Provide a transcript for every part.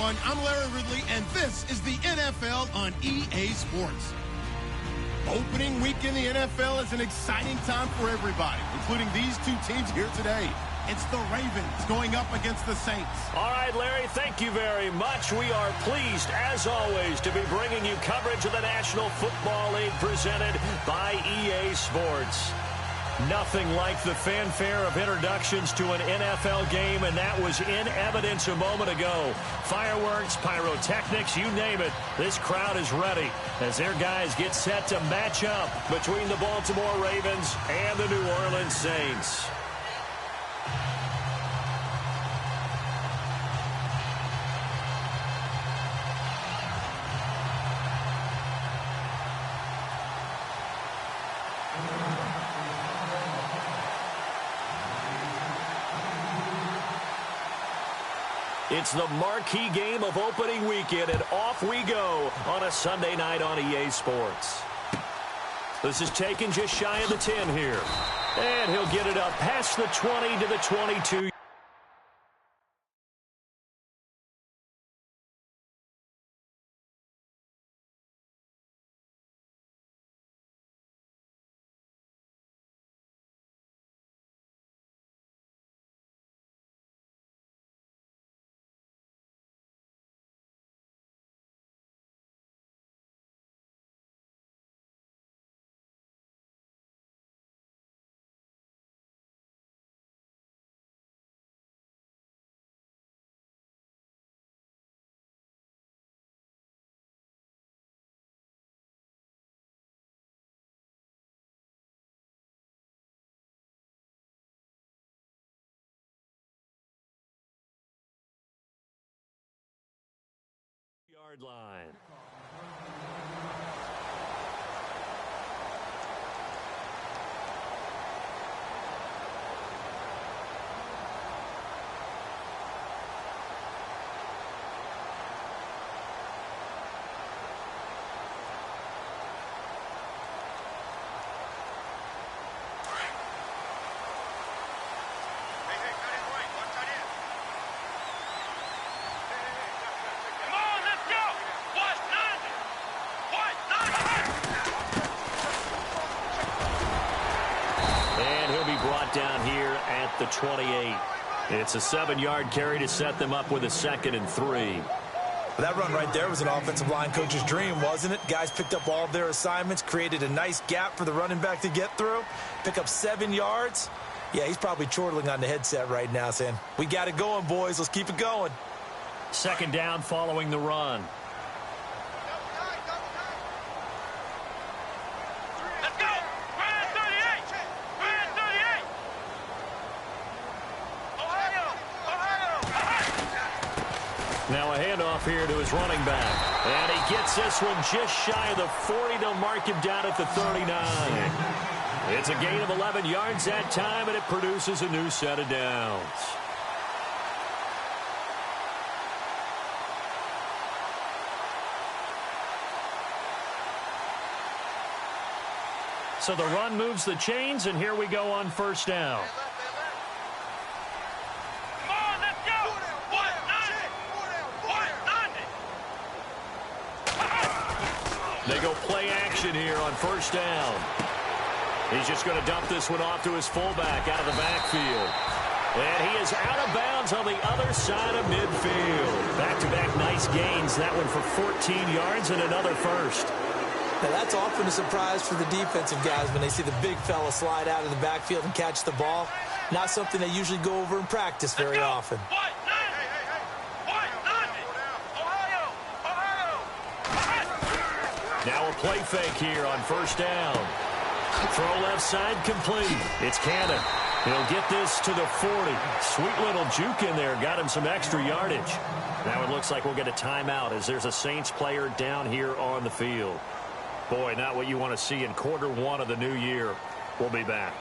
everyone. I'm Larry Ridley, and this is the NFL on EA Sports. Opening week in the NFL is an exciting time for everybody, including these two teams here today. It's the Ravens going up against the Saints. All right, Larry, thank you very much. We are pleased, as always, to be bringing you coverage of the National Football League presented by EA Sports. Nothing like the fanfare of introductions to an NFL game, and that was in evidence a moment ago. Fireworks, pyrotechnics, you name it. This crowd is ready as their guys get set to match up between the Baltimore Ravens and the New Orleans Saints. It's the marquee game of opening weekend, and off we go on a Sunday night on EA Sports. This is taken just shy of the 10 here. And he'll get it up past the 20 to the 22. Yard line. Down here at the 28. It's a 7-yard carry to set them up with a 2nd and 3. That run right there was an offensive line coach's dream, wasn't it? Guys picked up all of their assignments, created a nice gap for the running back to get through, pick up 7 yards. Yeah, he's probably chortling on the headset right now saying, we got it going, boys. Let's keep it going. 2nd down following the run. Now a handoff here to his running back. And he gets this one just shy of the 40 to mark him down at the 39. It's a gain of 11 yards that time, and it produces a new set of downs. So the run moves the chains, and here we go on 1st down. They go play action here on 1st down. He's just going to dump this one off to his fullback out of the backfield. And he is out of bounds on the other side of midfield. Back-to-back nice gains. That one for 14 yards and another first. Now that's often a surprise for the defensive guys when they see the big fella slide out of the backfield and catch the ball. Not something they usually go over in practice very often. Now a play fake here on 1st down. Throw left side complete. It's Cannon. He'll get this to the 40. Sweet little juke in there. Got him some extra yardage. Now it looks like we'll get a timeout as there's a Saints player down here on the field. Boy, not what you want to see in Q1 of the new year. We'll be back.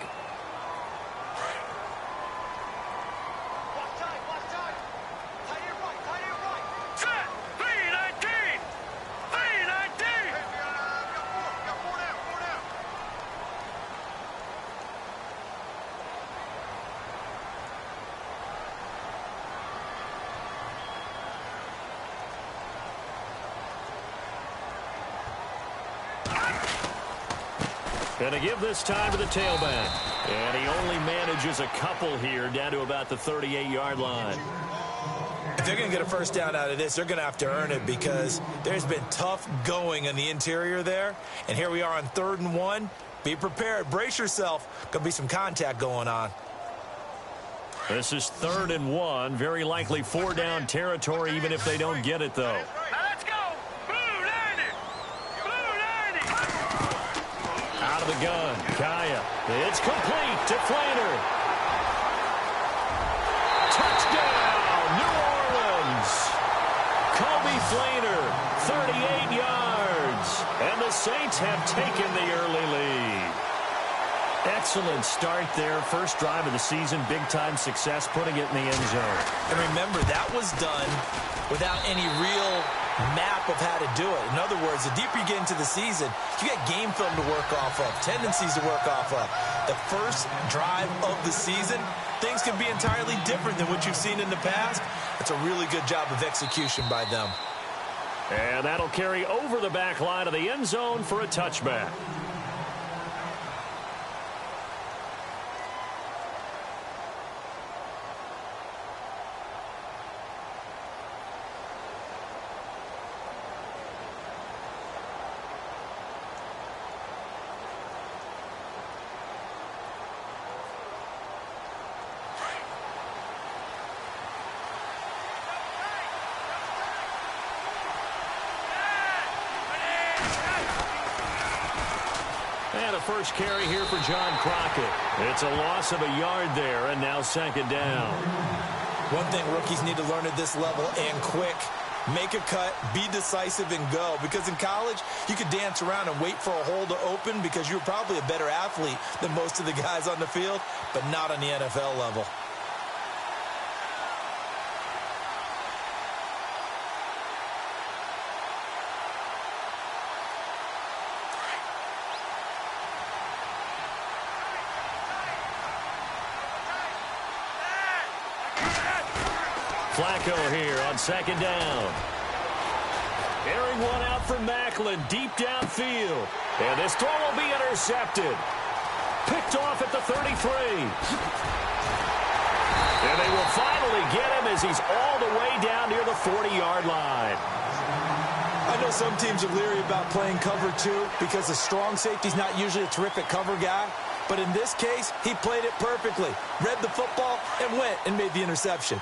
Going to give this time to the tailback. And he only manages a couple here down to about the 38-yard line. If they're going to get a first down out of this, they're going to have to earn it because there's been tough going in the interior there. And here we are on 3rd and 1. Be prepared. Brace yourself. Going to be some contact going on. This is 3rd and 1. Very likely 4-down territory, even if they don't get it, though. Let's go. Blue 90. Blue 90. Out of the gun. Kaya. It's complete to Flainer. Touchdown, New Orleans. Kobe Flainer, 38 yards. And the Saints have taken the early lead. Excellent start there. First drive of the season. Big-time success, putting it in the end zone. And remember, that was done without any real map of how to do it. In other words, the deeper you get into the season, you got game film to work off of, tendencies to work off of. The first drive of the season, things can be entirely different than what you've seen in the past. It's a really good job of execution by them. And that'll carry over the back line of the end zone for a touchback. And a first carry here for John Crockett. It's a loss of a yard there, and now 2nd down. One thing rookies need to learn at this level, and quick, make a cut, be decisive, and go. Because in college, you could dance around and wait for a hole to open because you're probably a better athlete than most of the guys on the field, but not on the NFL level. Flacco here on 2nd down. Airing one out for Macklin, deep downfield. And this throw will be intercepted. Picked off at the 33. And they will finally get him as he's all the way down near the 40-yard line. I know some teams are leery about playing cover 2 because the strong safety's not usually a terrific cover guy. But in this case, he played it perfectly. Read the football and went and made the interception.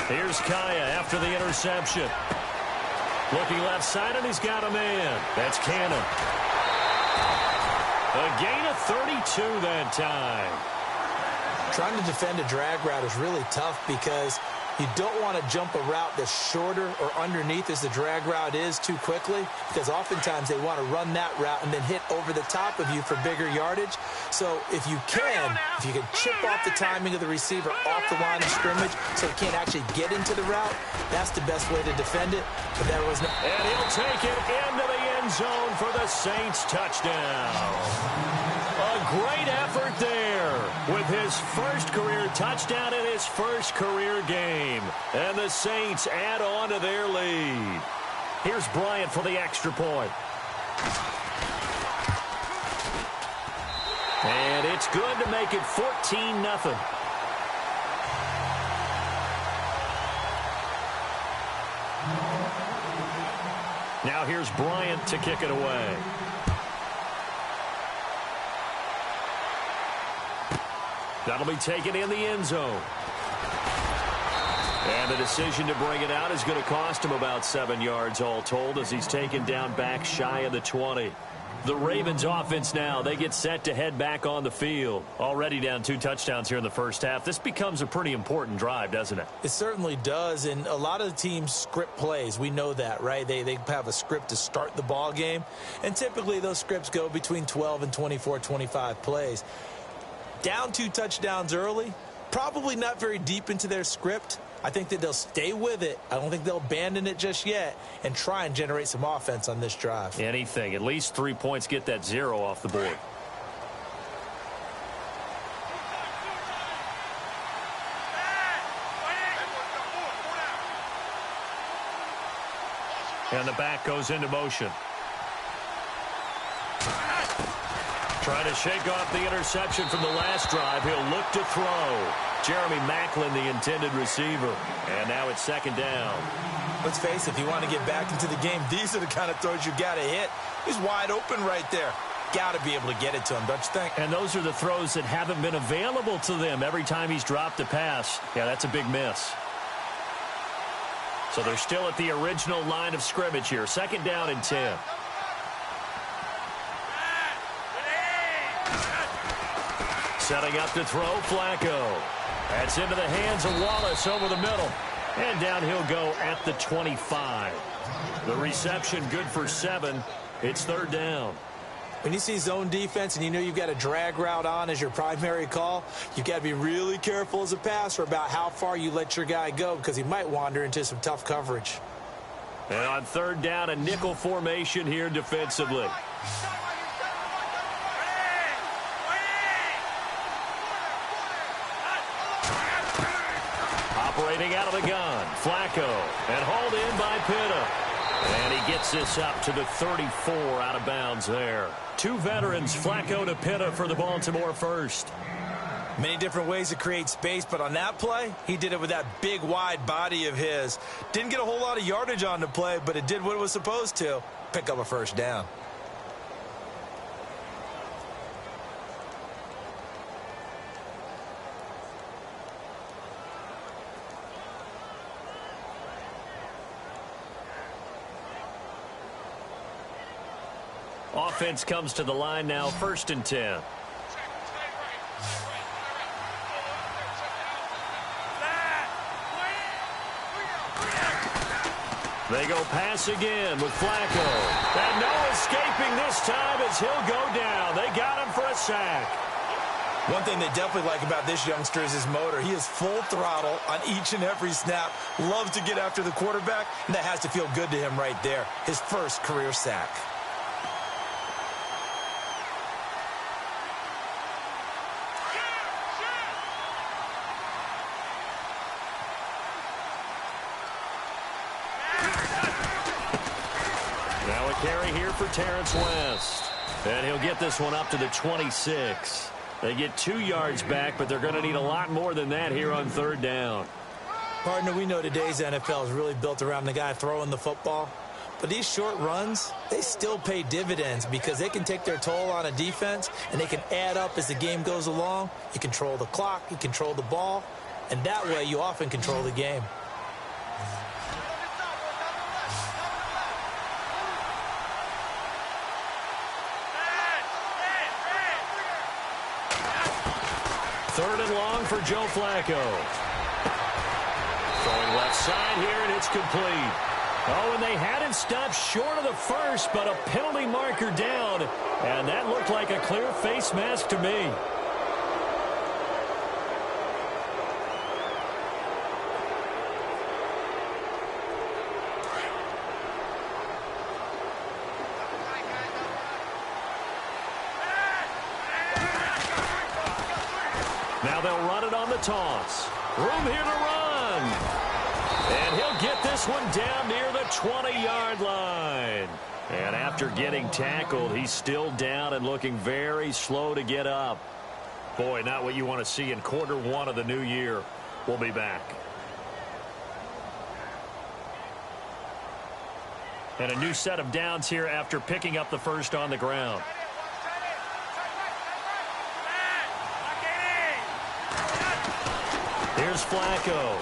Here's Kaya after the interception. Looking left side, and he's got a man. That's Cannon. A gain of 32 that time. Trying to defend a drag route is really tough because you don't want to jump a route that's shorter or underneath as the drag route is too quickly, because oftentimes they want to run that route and then hit over the top of you for bigger yardage. So if you can chip off the timing of the receiver off the line of scrimmage so he can't actually get into the route, that's the best way to defend it. But there was no... And he'll take it into the end zone for the Saints touchdown. A great effort there with his first career touchdown in his first career game. And the Saints add on to their lead. Here's Bryant for the extra point. And it's good to make it 14-0. Now here's Bryant to kick it away. That'll be taken in the end zone. And the decision to bring it out is going to cost him about 7 yards all told as he's taken down back shy of the 20. The Ravens offense now, they get set to head back on the field. Already down 2 touchdowns here in the first half. This becomes a pretty important drive, doesn't it? It certainly does, and a lot of the teams script plays. We know that, right? They have a script to start the ball game, and typically those scripts go between 12 and 24, 25 plays. Down 2 touchdowns early, probably not very deep into their script. I think that they'll stay with it. I don't think they'll abandon it just yet and try and generate some offense on this drive. Anything. At least 3 points, get that 0 off the board. And the back goes into motion. Trying to shake off the interception from the last drive. He'll look to throw. Jeremy Maclin, the intended receiver. And now it's second down. Let's face it, if you want to get back into the game, these are the kind of throws you got to hit. He's wide open right there. Got to be able to get it to him, don't you think? And those are the throws that haven't been available to them every time he's dropped a pass. Yeah, that's a big miss. So they're still at the original line of scrimmage here. Second down and 10. Setting up to throw, Flacco. That's into the hands of Wallace over the middle. And down he'll go at the 25. The reception good for 7. It's third down. When you see zone defense and you know you've got a drag route on as your primary call, you've got to be really careful as a passer about how far you let your guy go because he might wander into some tough coverage. And on third down, a nickel formation here defensively. Operating out of the gun, Flacco, and hauled in by Pitta. And he gets this up to the 34 out of bounds there. Two veterans, Flacco to Pitta for the Baltimore first. Many different ways to create space, but on that play, he did it with that big, wide body of his. Didn't get a whole lot of yardage on the play, but it did what it was supposed to. Pick up a first down. Offense comes to the line now, first and 10. They go pass again with Flacco. And no escaping this time as he'll go down. They got him for a sack. One thing they definitely like about this youngster is his motor. He is full throttle on each and every snap. Loves to get after the quarterback, and that has to feel good to him right there. His first career sack. Now a carry here for Terrence West. And he'll get this one up to the 26. They get 2 yards back, but they're going to need a lot more than that here on third down. Partner, we know today's NFL is really built around the guy throwing the football. But these short runs, they still pay dividends because they can take their toll on a defense and they can add up as the game goes along. You control the clock, you control the ball, and that way you often control the game. Third and long for Joe Flacco. Throwing left side here, and it's complete. Oh, and they had it stopped short of the first, but a penalty marker down. And that looked like a clear face mask to me. Now they'll run it on the toss. Room here to run. And he'll get this one down near the 20-yard line. And after getting tackled, he's still down and looking very slow to get up. Boy, not what you want to see in quarter one of the new year. We'll be back. And a new set of downs here after picking up the first on the ground. Here's Flacco.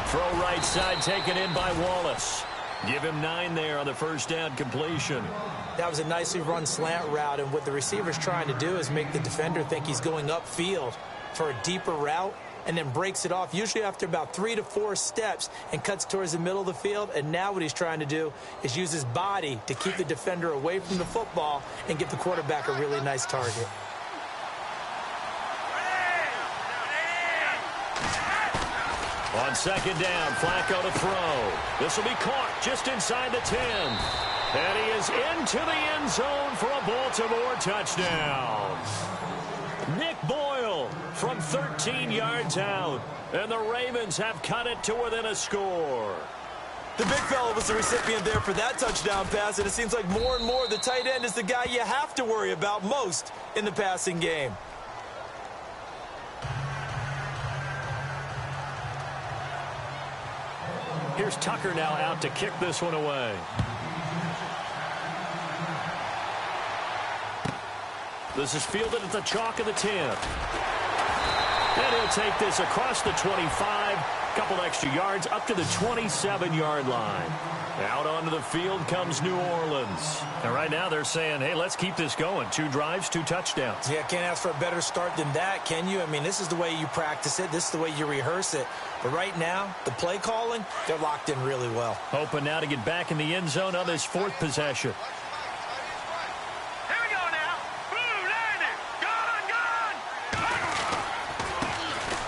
Throw right side taken in by Wallace. Give him 9 there on the first down completion. That was a nicely run slant route, and what the receiver's trying to do is make the defender think he's going upfield for a deeper route and then breaks it off, usually after about 3 to 4 steps, and cuts towards the middle of the field. And now what he's trying to do is use his body to keep the defender away from the football and give the quarterback a really nice target. On second down, Flacco to throw. This will be caught just inside the 10. And he is into the end zone for a Baltimore touchdown. Nick Boyle from 13 yards out. And the Ravens have cut it to within a score. The big fella was the recipient there for that touchdown pass, and it seems like more and more the tight end is the guy you have to worry about most in the passing game. Here's Tucker now out to kick this one away. This is fielded at the chalk of the 10. And he'll take this across the 25, couple extra yards up to the 27-yard line. Out onto the field comes New Orleans. And right now they're saying, hey, let's keep this going. 2 drives, 2 touchdowns. Yeah, can't ask for a better start than that, can you? I mean, this is the way you practice it. This is the way you rehearse it. But right now, the play calling, they're locked in really well. Hoping now to get back in the end zone on this 4th possession. Here we go now. Blue, landing. Gone.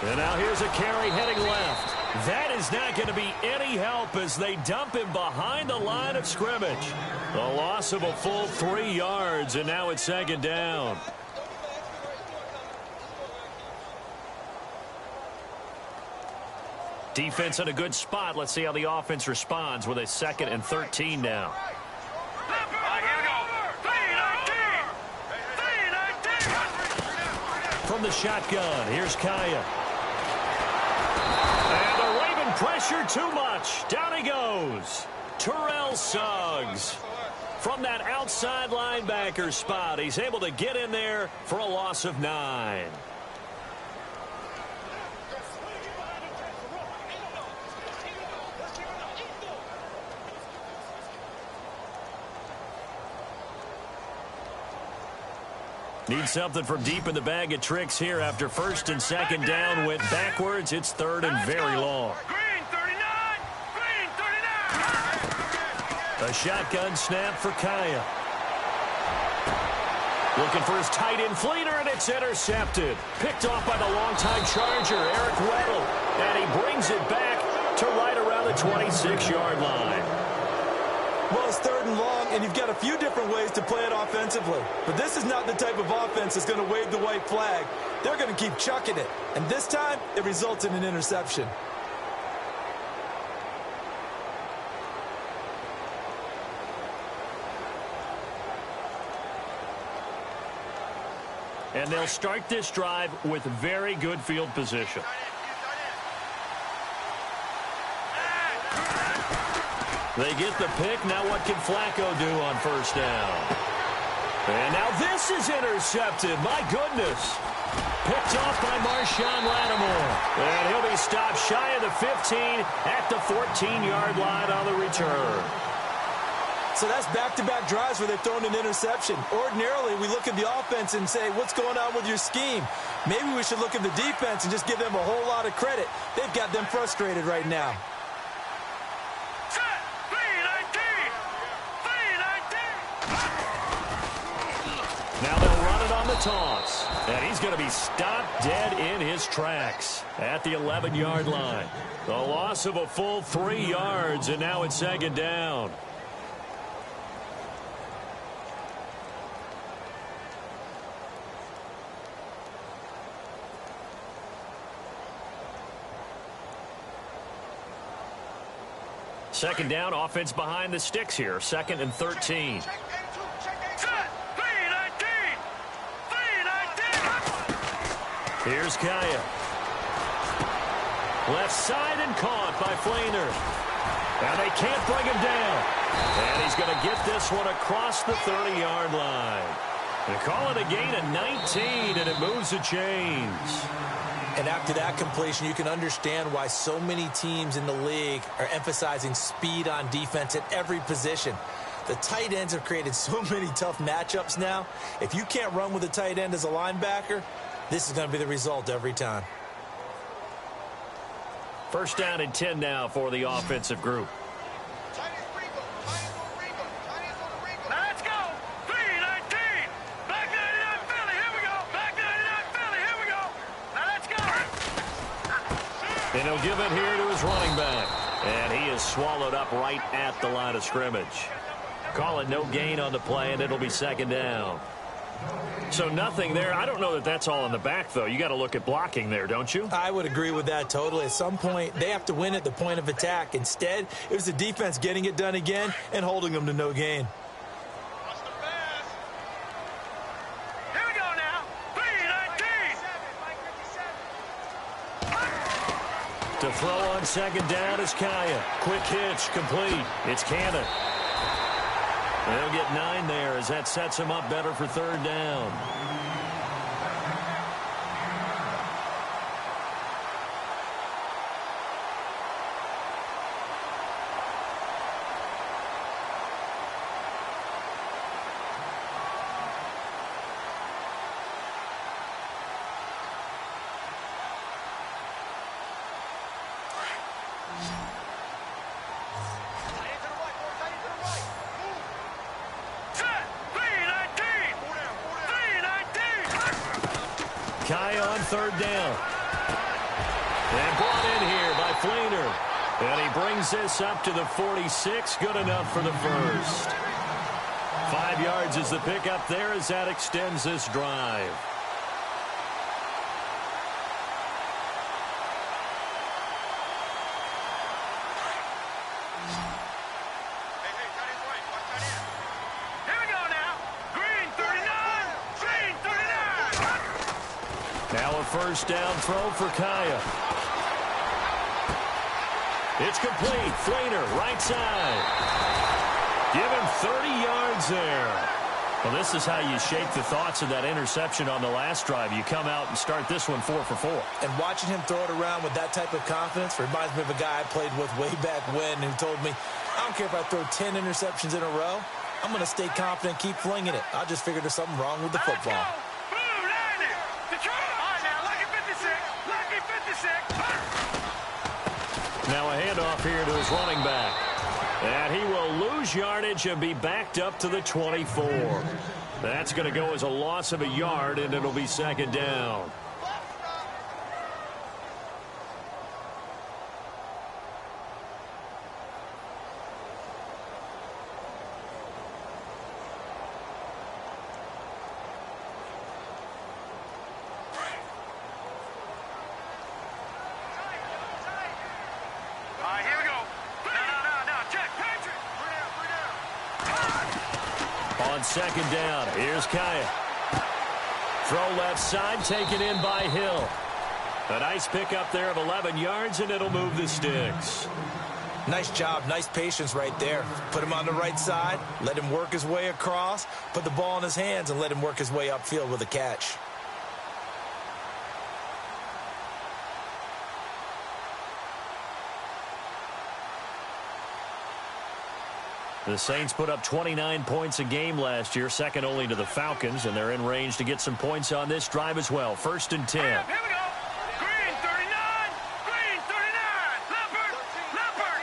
And now here's a carry heading left. That is not going to be any help as they dump him behind the line of scrimmage. A loss of a full 3 yards, and now it's 2nd down. Defense in a good spot. Let's see how the offense responds with a 2nd and 13 now. Here we go. 3-19. From the shotgun, here's Kaya. And the Raven pressure too much. Down he goes. Terrell Suggs. From that outside linebacker spot, he's able to get in there for a loss of 9. Need something from deep in the bag of tricks here after 1st and 2nd down went backwards. It's 3rd and very long. Green 39. Green 39. A shotgun snap for Kaya. Looking for his tight end Fleener, and it's intercepted. Picked off by the longtime Charger, Eric Weddle. And he brings it back to right around the 26-yard line. Well, it's 3rd and long, and you've got a few different ways to play it offensively. But this is not the type of offense that's going to wave the white flag. They're going to keep chucking it. And this time, it results in an interception. And they'll start this drive with very good field position. They get the pick. Now what can Flacco do on 1st down? And now this is intercepted. My goodness. Picked off by Marshawn Lattimore. And he'll be stopped shy of the 15 at the 14-yard line on the return. So that's back-to-back drives where they've thrown an interception. Ordinarily, we look at the offense and say, what's going on with your scheme? Maybe we should look at the defense and just give them a whole lot of credit. They've got them frustrated right now. Now they'll run it on the toss. And he's going to be stopped dead in his tracks at the 11-yard line. The loss of a full 3 yards, and now it's 2nd down. Second down, offense behind the sticks here. 2nd and 13. Here's Kaya. Left side and caught by Fleener. And they can't bring him down. And he's going to get this one across the 30-yard line. They call it a gain of 19, and it moves the chains. And after that completion, you can understand why so many teams in the league are emphasizing speed on defense at every position. The tight ends have created so many tough matchups now. If you can't run with a tight end as a linebacker, this is going to be the result every time. 1st down and 10 now for the offensive group. Now let's go. 3-19. Back 99 Philly. Here we go. Back 99 Philly. Here we go. Now let's go. And he'll give it here to his running back. And he is swallowed up right at the line of scrimmage. Call it no gain on the play, and it'll be 2nd down. So nothing there. I don't know that that's all in the back, though. You got to look at blocking there, don't you? I would agree with that totally. At some point, they have to win at the point of attack. Instead, it was the defense getting it done again and holding them to no gain. Here we go now. 3-19. To throw on second down is Kaya. Quick hitch, complete. It's Cannon. They'll get 9 there as that sets him up better for third down. Kaya on third down. And brought in here by Fleener. And he brings this up to the 46. Good enough for the first. 5 yards is the pickup there as that extends this drive. Now a first down throw for Kaya. It's complete. Fleener, right side. Give him 30 yards there. Well, this is how you shake the thoughts of that interception on the last drive. You come out and start this one 4 for 4. And watching him throw it around with that type of confidence reminds me of a guy I played with way back when who told me, I don't care if I throw 10 interceptions in a row. I'm going to stay confident, keep flinging it. I just figured there's something wrong with the football. Now a handoff here to his running back. And he will lose yardage and be backed up to the 24. That's going to go as a loss of a yard, and it'll be second down. On second down, here's Kaya. Throw left side, taken in by Hill. A nice pickup there of 11 yards, and it'll move the sticks. Nice job, nice patience right there. Put him on the right side, let him work his way across, put the ball in his hands, and let him work his way upfield with a catch. The Saints put up 29 points a game last year, second only to the Falcons, and they're in range to get some points on this drive as well. First and 10. Here we go. Green 39. Green 39. Leopard. Leopard.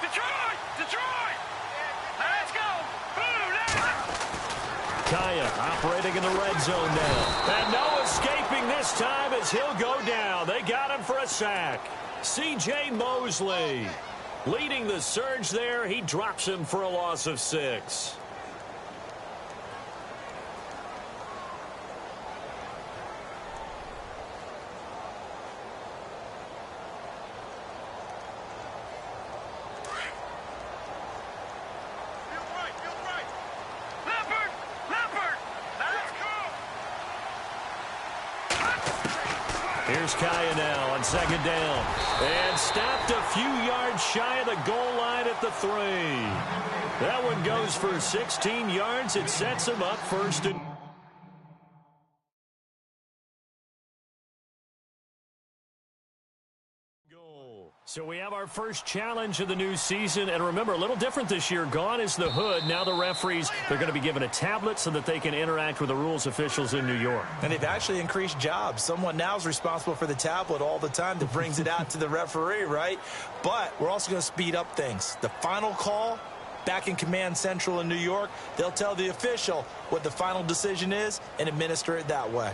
Detroit. Detroit. Let's go. Kaya operating in the red zone now. And no escaping this time as he'll go down. They got him for a sack. C.J. Mosley leading the surge there. He drops him for a loss of 6. Here's Kaya now on second down. And stopped a few yards shy of the goal line at the 3. That one goes for 16 yards. It sets him up first and goal. So we have our first challenge of the new season. And remember, a little different this year. Gone is the hood. Now the referees, they're going to be given a tablet so that they can interact with the rules officials in New York. And they've actually increased jobs. Someone now is responsible for the tablet all the time that brings it out to the referee, right? But we're also going to speed up things. The final call, back in Command Central in New York, they'll tell the official what the final decision is and administer it that way.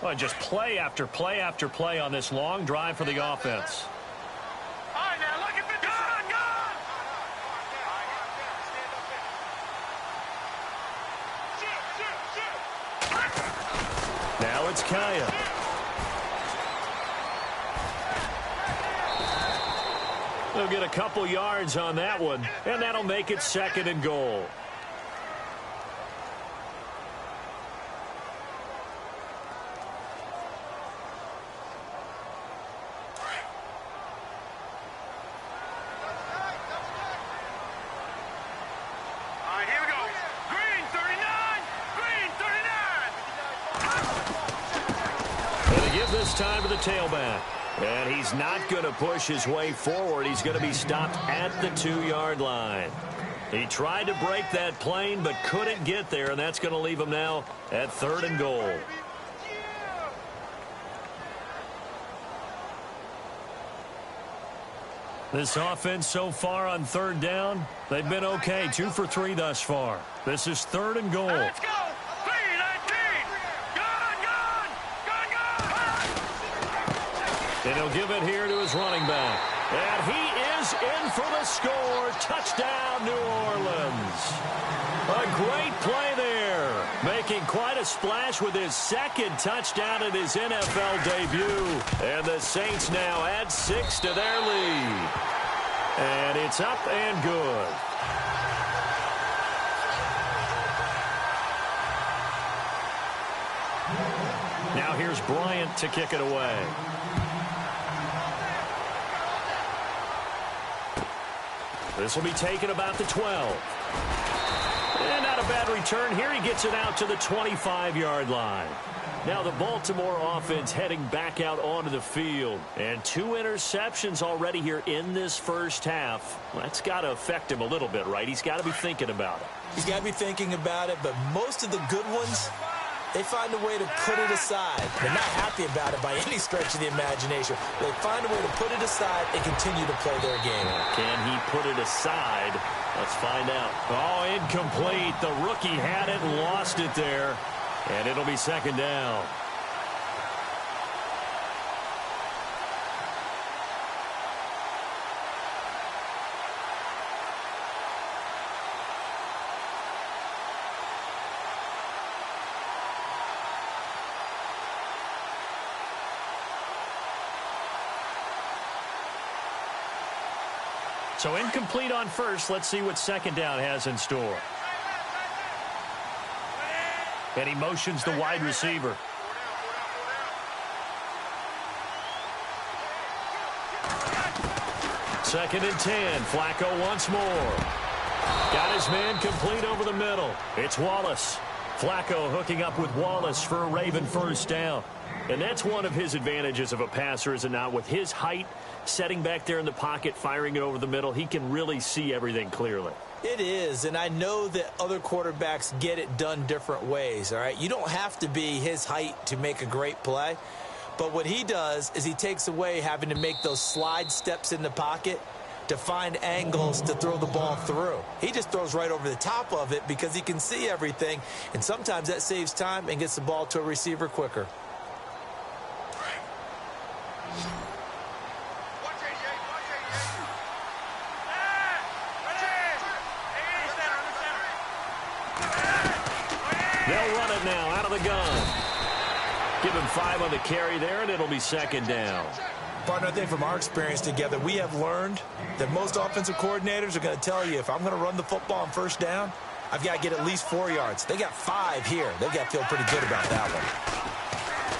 Well, just play after play after play on this long drive for the offense. All right, now look at 56. Now it's Kaya. They'll get a couple yards on that one, and that'll make it 2nd and goal. Time to the tailback. And he's not going to push his way forward. He's going to be stopped at the 2-yard line. He tried to break that plane but couldn't get there, and that's going to leave him now at 3rd and goal. This offense so far on 3rd down, they've been okay. 2 for 3 thus far. This is 3rd and goal. Let's go. And he'll give it here to his running back. And he is in for the score. Touchdown, New Orleans. A great play there. Making quite a splash with his 2nd touchdown in his NFL debut. And the Saints now add 6 to their lead. And it's up and good. Now here's Bryant to kick it away. This will be taken about the 12. And not a bad return here. He gets it out to the 25-yard line. Now the Baltimore offense heading back out onto the field. And 2 interceptions already here in this first half. Well, that's got to affect him a little bit, right? He's got to be thinking about it. He's got to be thinking about it, but most of the good ones, they find a way to put it aside. They're not happy about it by any stretch of the imagination. They find a way to put it aside and continue to play their game. Can he put it aside? Let's find out. Oh, incomplete. The rookie had it and lost it there. And it'll be 2nd down. So incomplete on first. Let's see what 2nd down has in store. And he motions the wide receiver. Second and 10. Flacco once more. Got his man complete over the middle. It's Wallace. Flacco hooking up with Wallace for a Raven first down. And that's one of his advantages of a passer, is it not? With his height, setting back there in the pocket, firing it over the middle, he can really see everything clearly. It is, and I know that other quarterbacks get it done different ways, all right? You don't have to be his height to make a great play, but what he does is he takes away having to make those slide steps in the pocket to find angles to throw the ball through. He just throws right over the top of it because he can see everything, and sometimes that saves time and gets the ball to a receiver quicker. They'll run it now out of the gun. Give him 5 on the carry there, and it'll be 2nd down. Partner, I think from our experience together, we have learned that most offensive coordinators are going to tell you, if I'm going to run the football on first down, I've got to get at least 4 yards. They got 5 here. They've got to feel pretty good about that one.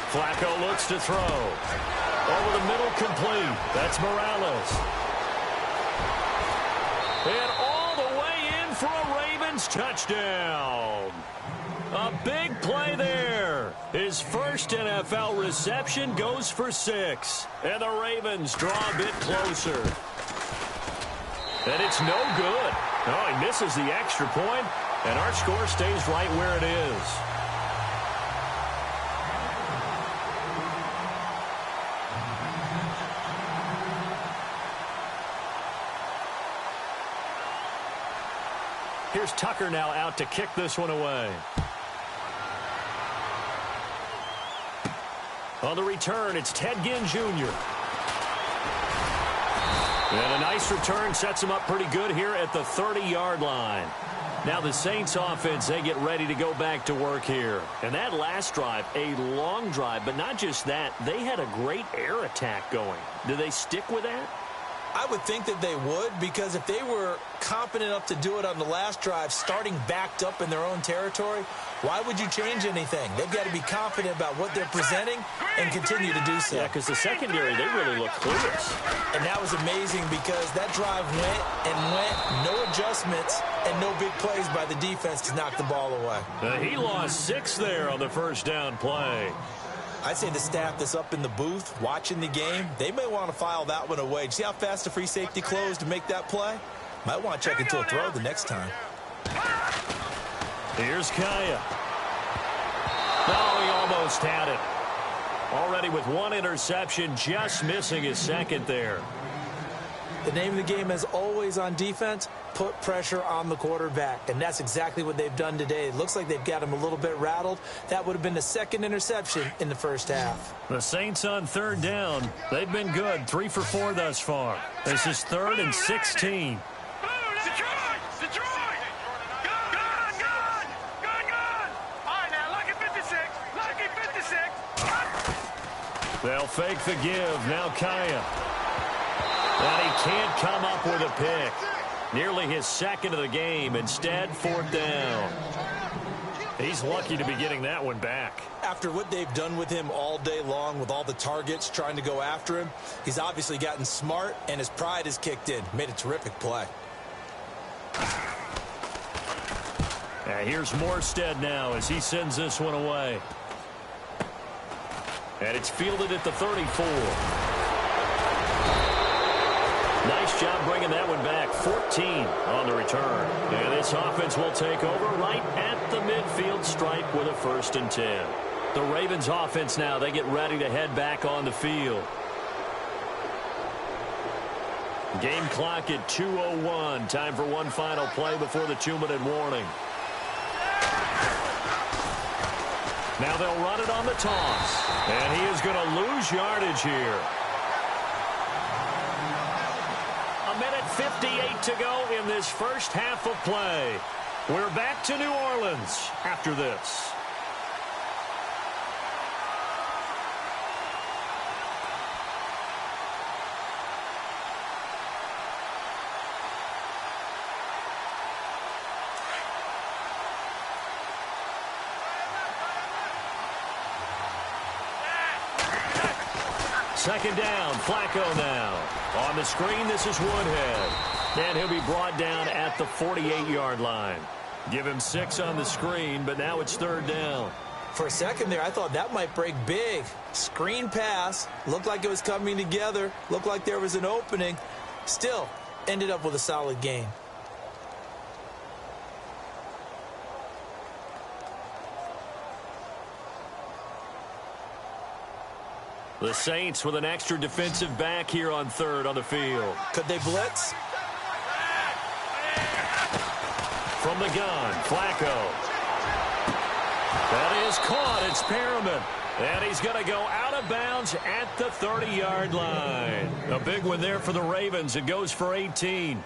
Flacco looks to throw. Over the middle, complete. That's Morales. And all the way in for a Ravens touchdown. A big play there. His first NFL reception goes for 6. And the Ravens draw a bit closer. And it's no good. Oh, he misses the extra point, and our score stays right where it is. Here's Tucker now out to kick this one away. On the return, it's Ted Ginn Jr. And a nice return sets him up pretty good here at the 30-yard line. Now the Saints offense, they get ready to go back to work here. And that last drive, a long drive, but not just that, they had a great air attack going. Do they stick with that? I would think that they would, because if they were competent enough to do it on the last drive, starting backed up in their own territory, why would you change anything? They've got to be confident about what they're presenting and continue to do so. Yeah, because the secondary, they really look clueless. And that was amazing because that drive went and went, no adjustments, and no big plays by the defense to knock the ball away. He lost 6 there on the first down play. I'd say the staff that's up in the booth watching the game, they may want to file that one away. See how fast the free safety closed to make that play? Might want to check into a throw the next time. Here's Kaya. Oh, he almost had it. Already with 1 interception, just missing his second there. The name of the game is always on defense, put pressure on the quarterback. And that's exactly what they've done today. It looks like they've got him a little bit rattled. That would have been the second interception in the first half. The Saints on third down. They've been good, 3 for 4 thus far. This is 3rd and 16. Detroit! Gone! All right, now, lucky 56. Lucky 56. They'll fake the give. Now Kaya. And he can't come up with a pick. Nearly his second of the game. Instead, 4th down. He's lucky to be getting that one back. After what they've done with him all day long with all the targets trying to go after him, he's obviously gotten smart and his pride has kicked in. Made a terrific play. And here's Morstead now as he sends this one away. And it's fielded at the 34. Nice job bringing that one back. 14 on the return. And this offense will take over right at the midfield stripe with a 1st and 10. The Ravens offense now, they get ready to head back on the field. Game clock at 2:01. Time for one final play before the 2-minute warning. Now they'll run it on the toss. And he is going to lose yardage here. 1:58 to go in this first half of play. We're back to New Orleans after this. Second down, Flacco now. On the screen, this is Woodhead. And he'll be brought down at the 48-yard line. Give him 6 on the screen, but now it's 3rd down. For a second there, I thought that might break big. Screen pass. Looked like it was coming together. Looked like there was an opening. Still, ended up with a solid gain. The Saints with an extra defensive back here on 3rd on the field. Could they blitz? From the gun, Flacco. That is caught. It's Perriman. And he's going to go out of bounds at the 30-yard line. A big one there for the Ravens. It goes for 18.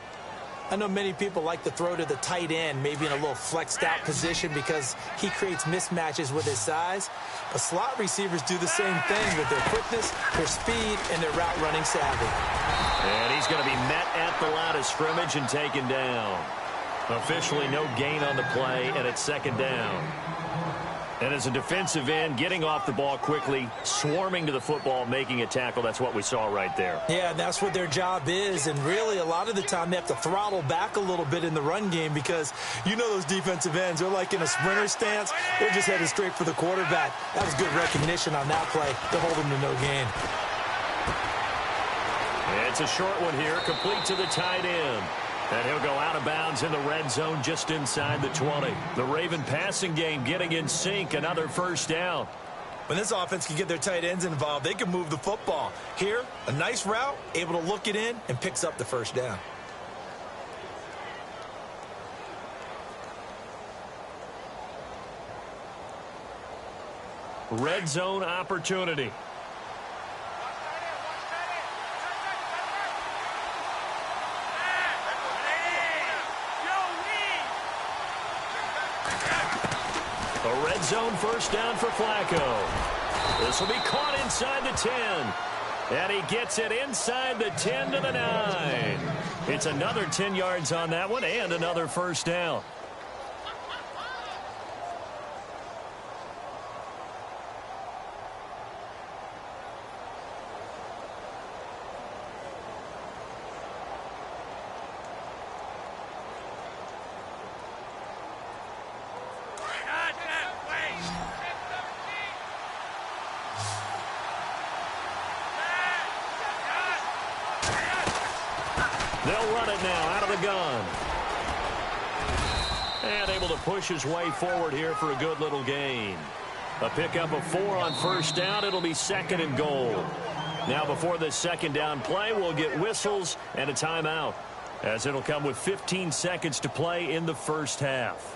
I know many people like to throw to the tight end, maybe in a little flexed out position because he creates mismatches with his size. But slot receivers do the same thing with their quickness, their speed, and their route running savvy. And he's going to be met at the line of scrimmage and taken down. Officially no gain on the play, and it's 2nd down. And as a defensive end, getting off the ball quickly, swarming to the football, making a tackle, that's what we saw right there. Yeah, that's what their job is. And really, a lot of the time, they have to throttle back a little bit in the run game because you know those defensive ends, they're like in a sprinter stance. They're just headed straight for the quarterback. That was good recognition on that play to hold him to no gain. It's a short one here, complete to the tight end. And he'll go out of bounds in the red zone just inside the 20. The Raven passing game getting in sync, another 1st down. When this offense can get their tight ends involved, they can move the football. Here, a nice route, able to look it in, and picks up the 1st down. Red zone opportunity. A red zone first down for Flacco. This will be caught inside the 10. And he gets it inside the 10 to the 9. It's another 10 yards on that one and another first down. They'll run it now out of the gun. And able to push his way forward here for a good little gain. A pickup of 4 on first down. It'll be second and goal. Now before this second down play, we'll get whistles and a timeout, as it'll come with 15 seconds to play in the first half.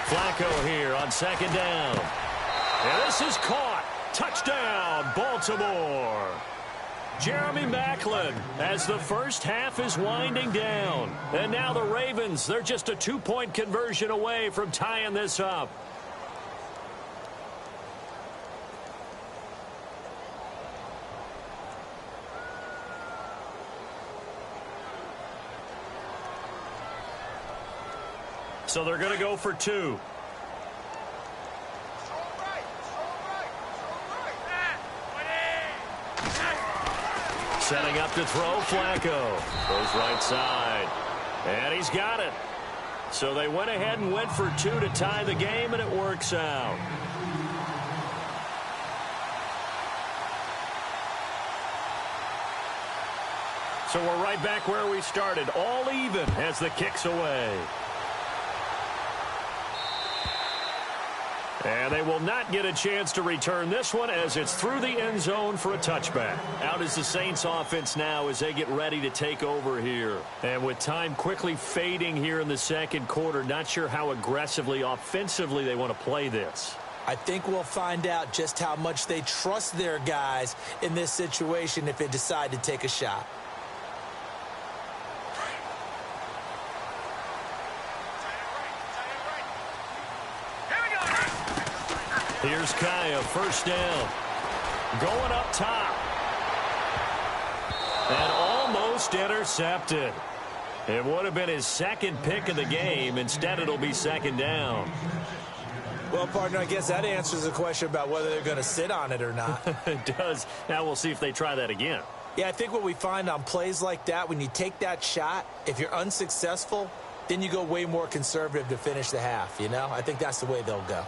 Flacco here on second down. And this is caught. Touchdown, Baltimore. Jeremy Maclin as the first half is winding down. And now the Ravens, they're just a 2-point conversion away from tying this up. So they're going to go for 2. Setting up to throw, Flacco. Goes right side. And he's got it. So they went ahead and went for 2 to tie the game, and it works out. So we're right back where we started, all even as the kick's away. And they will not get a chance to return this one as it's through the end zone for a touchback. Out is the Saints offense now as they get ready to take over here. And with time quickly fading here in the second quarter, not sure how aggressively, offensively they want to play this. I think we'll find out just how much they trust their guys in this situation if they decide to take a shot. Here's Kaya, first down. Going up top. And almost intercepted. It would have been his second pick of the game. Instead, it'll be second down. Well, partner, I guess that answers the question about whether they're going to sit on it or not. It does. Now we'll see if they try that again. Yeah, I think what we find on plays like that, when you take that shot, if you're unsuccessful, then you go way more conservative to finish the half, you know? I think that's the way they'll go.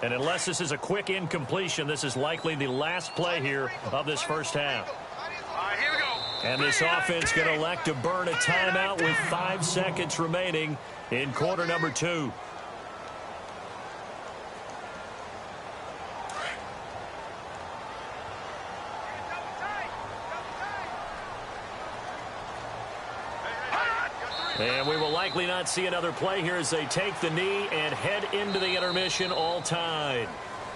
And unless this is a quick incompletion, this is likely the last play here of this first half. Here we go. And this offense going to elect to burn a timeout with 5 seconds remaining in quarter number 2. And we will likely not see another play here as they take the knee and head into the intermission all tied.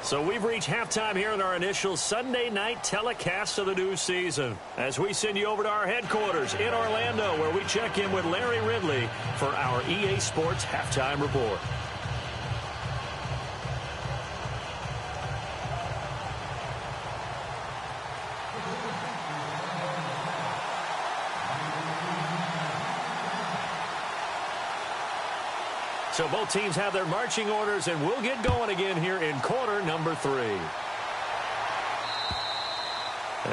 So we've reached halftime here in our initial Sunday night telecast of the new season, as we send you over to our headquarters in Orlando, where we check in with Larry Ridley for our EA Sports Halftime Report. So both teams have their marching orders, and we'll get going again here in quarter number 3.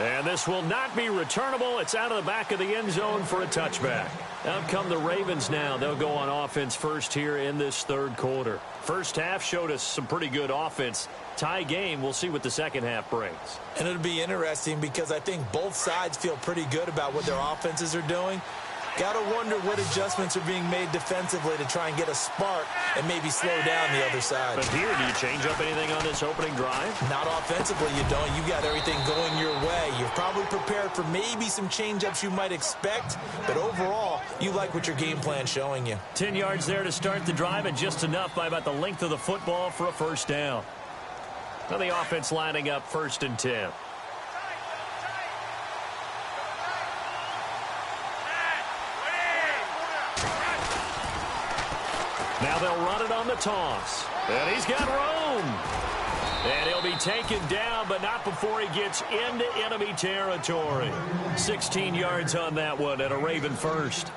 And this will not be returnable. It's out of the back of the end zone for a touchback. Out come the Ravens now. They'll go on offense first here in this third quarter. First half showed us some pretty good offense. Tie game. We'll see what the second half brings. And it'll be interesting because I think both sides feel pretty good about what their offenses are doing. Got to wonder what adjustments are being made defensively to try and get a spark and maybe slow down the other side. But here, do you change up anything on this opening drive? Not offensively, you don't. You got everything going your way. You're probably prepared for maybe some change-ups you might expect, but overall, you like what your game plan's showing you. 10 yards there to start the drive, and just enough by about the length of the football for a first down. Now the offense lining up 1st and 10. Now they'll run it on the toss. And he's got room. And he'll be taken down, but not before he gets into enemy territory. 16 yards on that one and a Raven first.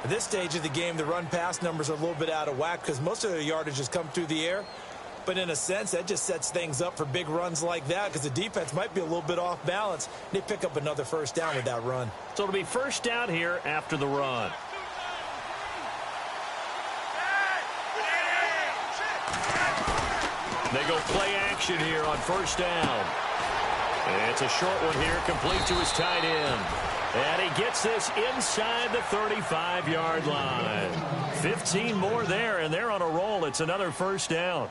At this stage of the game, the run-pass numbers are a little bit out of whack because most of their yardage has come through the air. But in a sense, that just sets things up for big runs like that because the defense might be a little bit off balance. They pick up another first down with that run. So it'll be first down here after the run. They go play action here on first down. And it's a short one here, complete to his tight end. And he gets this inside the 35-yard line. 15 more there, and they're on a roll. It's another first down.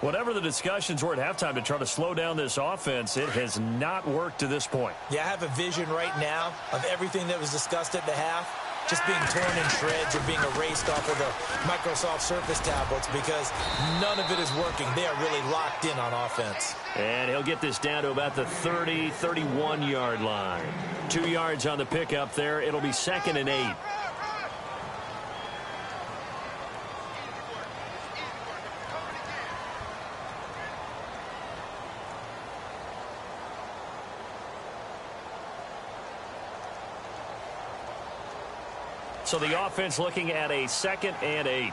Whatever the discussions were at halftime to try to slow down this offense, it has not worked to this point. Yeah, I have a vision right now of everything that was discussed at the half just being torn in shreds or being erased off of the Microsoft Surface tablets because none of it is working. They are really locked in on offense. And he'll get this down to about the 30, 31-yard line. 2 yards on the pickup there. It'll be 2nd and 8. So the offense looking at a 2nd and 8.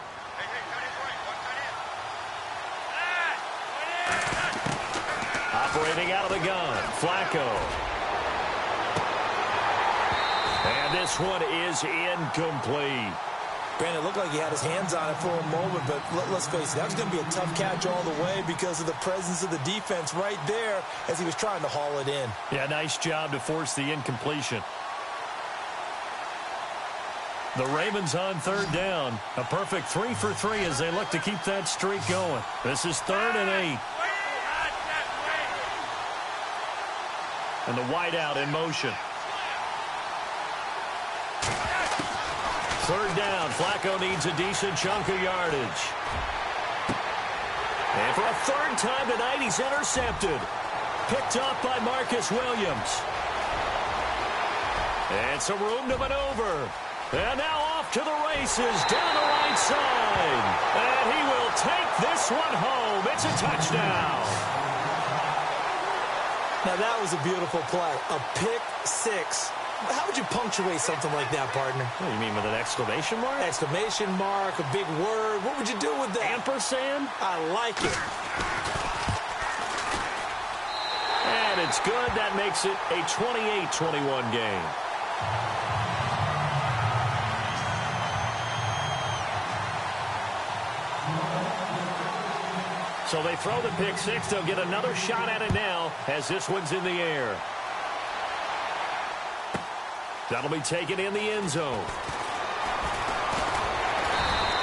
Operating out of the gun, Flacco. And this one is incomplete. Brandon, it looked like he had his hands on it for a moment, but let's face it, that was going to be a tough catch all the way because of the presence of the defense right there as he was trying to haul it in. Yeah, nice job to force the incompletion. The Ravens on 3rd down. A perfect 3 for 3 as they look to keep that streak going. This is 3rd and 8. And the wideout in motion. 3rd down. Flacco needs a decent chunk of yardage. And for a 3rd time tonight, he's intercepted. Picked up by Marcus Williams. And some room to maneuver. And now off to the races down the right side. And he will take this one home. It's a touchdown. Now that was a beautiful play. A pick six. How would you punctuate something like that, partner? What do you mean, with an exclamation mark? Exclamation mark, a big word. What would you do with that? Ampersand? I like it. And it's good. That makes it a 28-21 game. So they throw the pick six. They'll get another shot at it now as this one's in the air. That'll be taken in the end zone.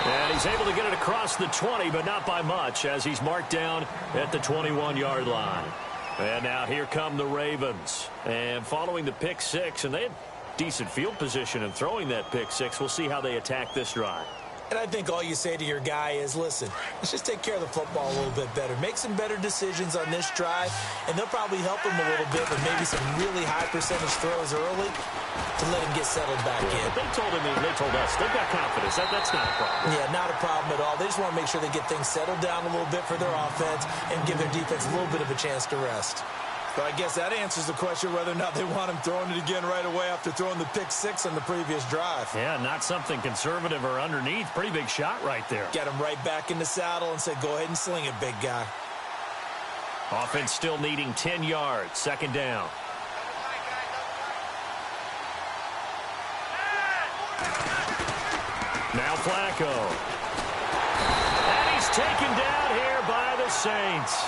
And he's able to get it across the 20, but not by much as he's marked down at the 21-yard line. And now here come the Ravens. And following the pick six, and they had decent field position in throwing that pick six. We'll see how they attack this drive. And I think all you say to your guy is, listen, let's just take care of the football a little bit better. Make some better decisions on this drive, and they'll probably help him a little bit with maybe some really high percentage throws early to let him get settled back in. But they told us, they've got confidence. That's not a problem. Yeah, not a problem at all. They just want to make sure they get things settled down a little bit for their offense and give their defense a little bit of a chance to rest. So I guess that answers the question whether or not they want him throwing it again right away after throwing the pick six on the previous drive. Yeah, not something conservative or underneath. Pretty big shot right there. Get him right back in the saddle and say, go ahead and sling it, big guy. Offense still needing 10 yards. 2nd down. Now Flacco. And he's taken down here by the Saints.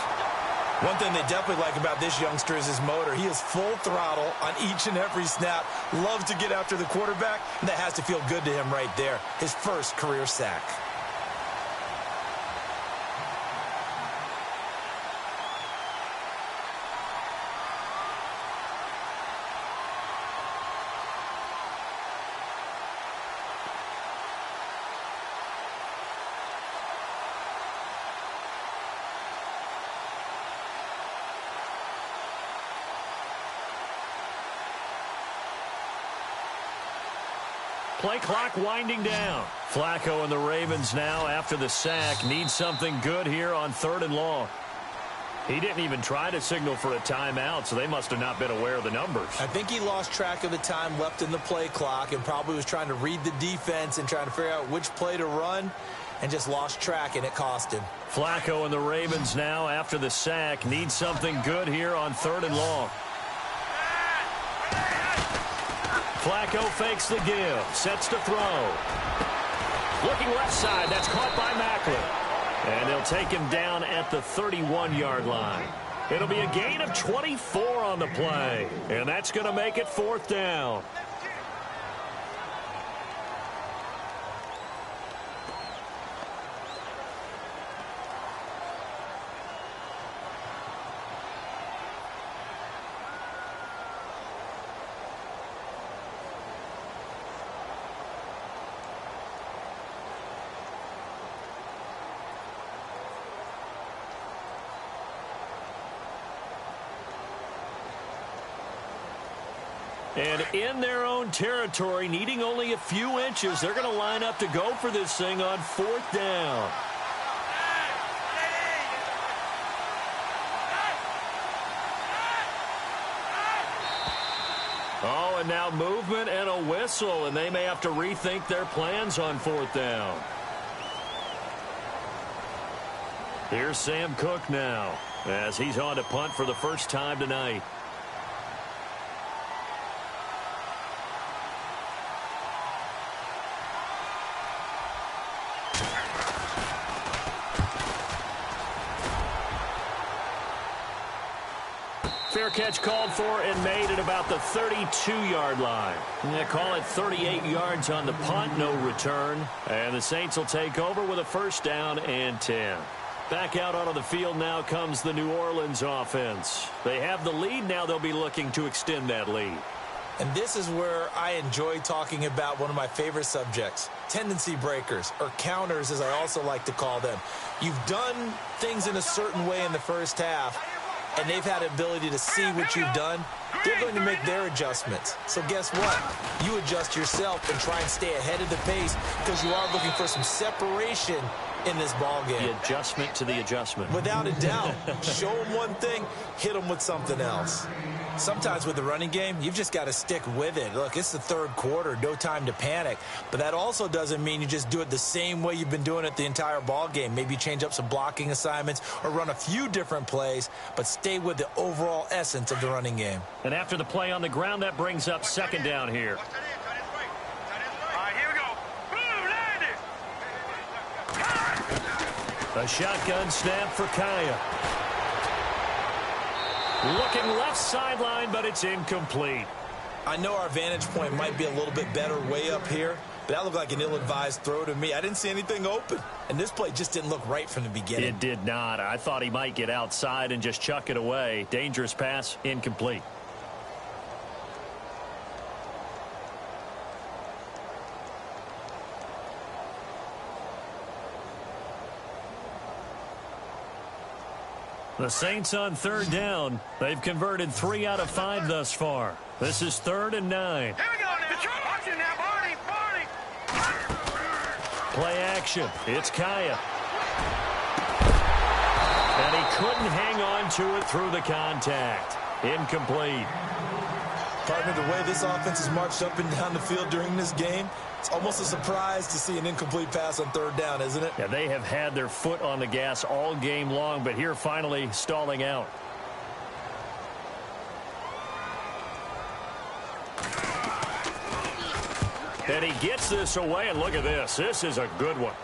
One thing they definitely like about this youngster is his motor. He is full throttle on each and every snap. Loves to get after the quarterback, and that has to feel good to him right there. His first career sack. Play clock winding down. Flacco and the Ravens now, after the sack, need something good here on 3rd and long. He didn't even try to signal for a timeout, so they must have not been aware of the numbers. I think he lost track of the time left in the play clock and probably was trying to read the defense and trying to figure out which play to run and just lost track, and it cost him. Flacco and the Ravens now, after the sack, need something good here on 3rd and long. Flacco fakes the give, sets to throw. Looking left side, that's caught by Macklin. And they'll take him down at the 31-yard line. It'll be a gain of 24 on the play, and that's going to make it 4th down. And in their own territory, needing only a few inches, they're going to line up to go for this thing on 4th down. Oh, and now movement and a whistle, and they may have to rethink their plans on 4th down. Here's Sam Cook now, as he's on to punt for the first time tonight. Fair catch called for and made at about the 32-yard line. They call it 38 yards on the punt, no return. And the Saints will take over with a 1st down and 10. Back out onto the field now comes the New Orleans offense. They have the lead. Now they'll be looking to extend that lead. And this is where I enjoy talking about one of my favorite subjects, tendency breakers, or counters as I also like to call them. You've done things in a certain way in the first half, and they've had the ability to see what you've done. They're going to make their adjustments. So guess what? You adjust yourself and try and stay ahead of the pace because you are looking for some separation in this ball game. The adjustment to the adjustment. Without a doubt. Show them one thing, hit them with something else. Sometimes with the running game, you've just got to stick with it. Look, it's the 3rd quarter, no time to panic. But that also doesn't mean you just do it the same way you've been doing it the entire ball game. Maybe change up some blocking assignments or run a few different plays, but stay with the overall essence of the running game. And after the play on the ground, that brings up 2nd down here. All right, here we go. Boom, landed. A shotgun snap for Kaya. Looking left sideline, but it's incomplete. I know our vantage point might be a little bit better way up here, but that looked like an ill-advised throw to me. I didn't see anything open, and this play just didn't look right from the beginning. It did not. I thought he might get outside and just chuck it away. Dangerous pass, incomplete. The Saints on 3rd down. They've converted 3 out of 5 thus far. This is 3rd and 9. Here we go now. Watch it now, Barney. Play action. It's Kaya. And he couldn't hang on to it through the contact. Incomplete. Partner, the way this offense has marched up and down the field during this game, it's almost a surprise to see an incomplete pass on 3rd down, isn't it? Yeah, they have had their foot on the gas all game long, but here finally stalling out. And he gets this away, and look at this. This is a good one.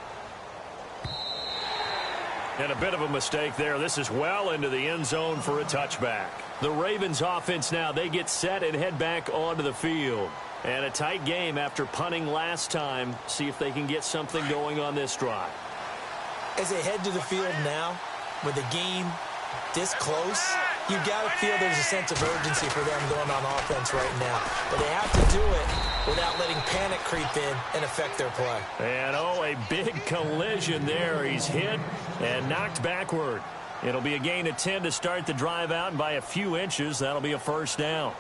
And a bit of a mistake there. This is well into the end zone for a touchback. The Ravens offense now, they get set and head back onto the field. And a tight game after punting last time. See if they can get something going on this drive. As they head to the field now, with the game this close, you've got to feel there's a sense of urgency for them going on offense right now. But they have to do it without letting panic creep in and affect their play. And, oh, a big collision there. He's hit and knocked backward. It'll be a gain of 10 to start the drive out, and by a few inches, that'll be a first down.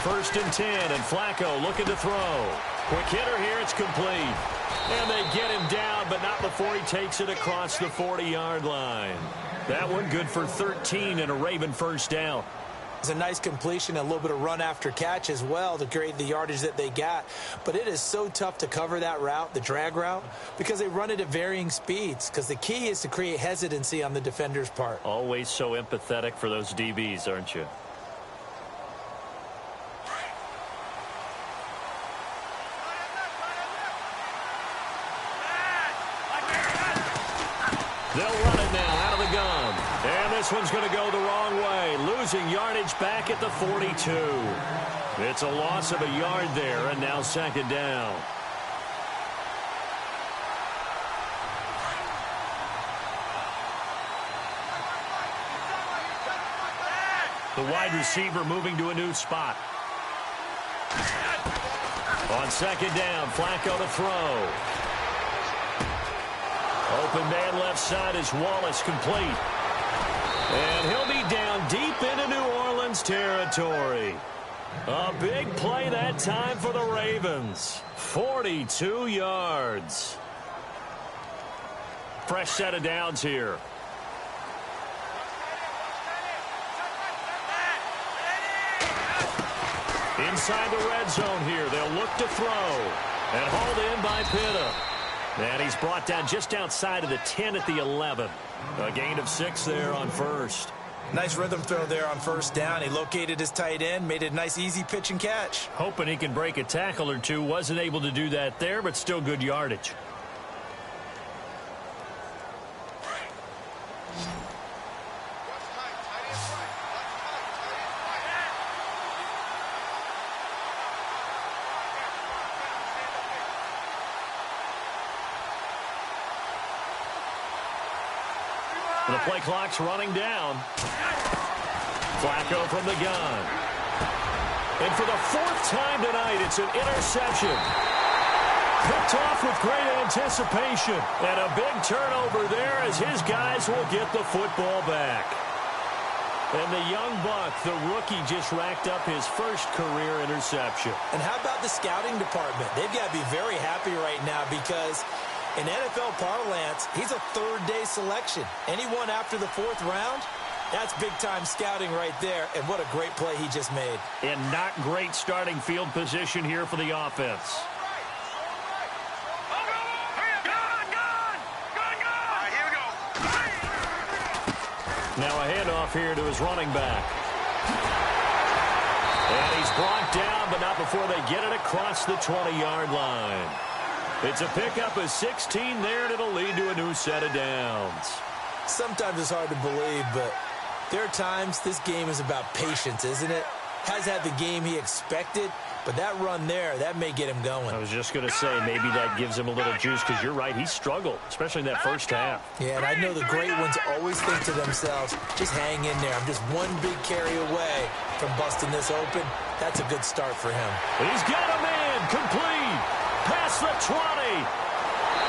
First and 10, and Flacco looking to throw. Quick hitter here, it's complete. And they get him down, but not before he takes it across the 40-yard line. That one good for 13 and a Raven first down. It's a nice completion, a little bit of run after catch as well to create the yardage that they got. But it is so tough to cover that route, the drag route, because they run it at varying speeds. Because the key is to create hesitancy on the defender's part. Always so empathetic for those DBs, aren't you? They'll run it now out of the gun. And this one's going to go the wrong way. Losing yardage back at the 42. It's a loss of a yard there, and now second down. The wide receiver moving to a new spot. On second down, Flacco to throw. Open man left side is Wallace, complete. And he'll be down deep into New Orleans territory. A big play that time for the Ravens. 42 yards. Fresh set of downs here. Inside the red zone here. They'll look to throw. And hauled in by Pitta. And he's brought down just outside of the 10 at the 11. A gain of 6 there on first. Nice rhythm throw there on first down. He located his tight end, made it a nice easy pitch and catch. Hoping he can break a tackle or two. Wasn't able to do that there, but still good yardage. The play clock's running down. Flacco from the gun. And for the 4th time tonight, it's an interception. Picked off with great anticipation. And a big turnover there as his guys will get the football back. And the young buck, the rookie, just racked up his first career interception. And how about the scouting department? They've got to be very happy right now because in NFL parlance, he's a third-day selection. Anyone after the 4th round, that's big-time scouting right there. And what a great play he just made. And not great starting field position here for the offense. Now a handoff here to his running back. And he's brought down, but not before they get it across the 20-yard line. It's a pickup of 16 there, and it'll lead to a new set of downs. Sometimes it's hard to believe, but there are times this game is about patience, isn't it? Has had the game he expected, but that run there, that may get him going. I was just going to say, maybe that gives him a little juice, because you're right, he struggled, especially in that first half. Yeah, and I know the great ones always think to themselves, just hang in there. I'm just one big carry away from busting this open. That's a good start for him. He's got a man, complete. Past the 20.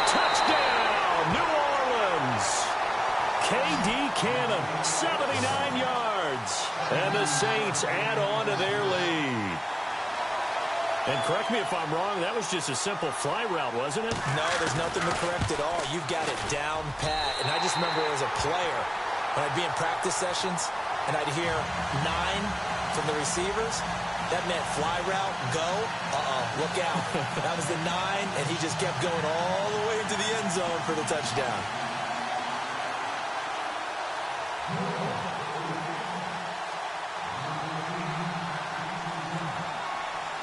Touchdown, New Orleans. K.D. Cannon, 79 yards. And the Saints add on to their lead. And correct me if I'm wrong, that was just a simple fly route, wasn't it? No, there's nothing to correct at all. You've got it down pat. And I just remember as a player, when I'd be in practice sessions, and I'd hear 9, from the receivers. That meant fly route, go, look out. That was the 9, and he just kept going all the way into the end zone for the touchdown.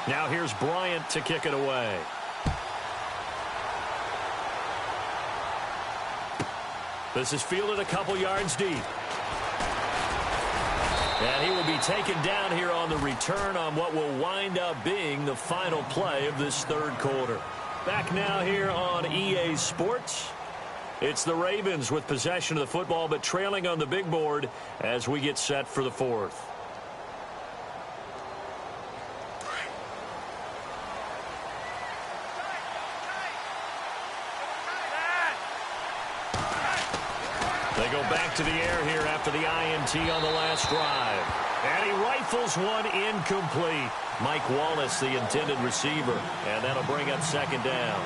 Now here's Bryant to kick it away. This is fielded a couple yards deep. And he will be taken down here on the return on what will wind up being the final play of this third quarter. Back now here on EA Sports. It's the Ravens with possession of the football, but trailing on the big board as we get set for the fourth. They go back to the air here after the INT on the last drive. And he rifles one incomplete. Mike Wallace, the intended receiver. And that'll bring up second down.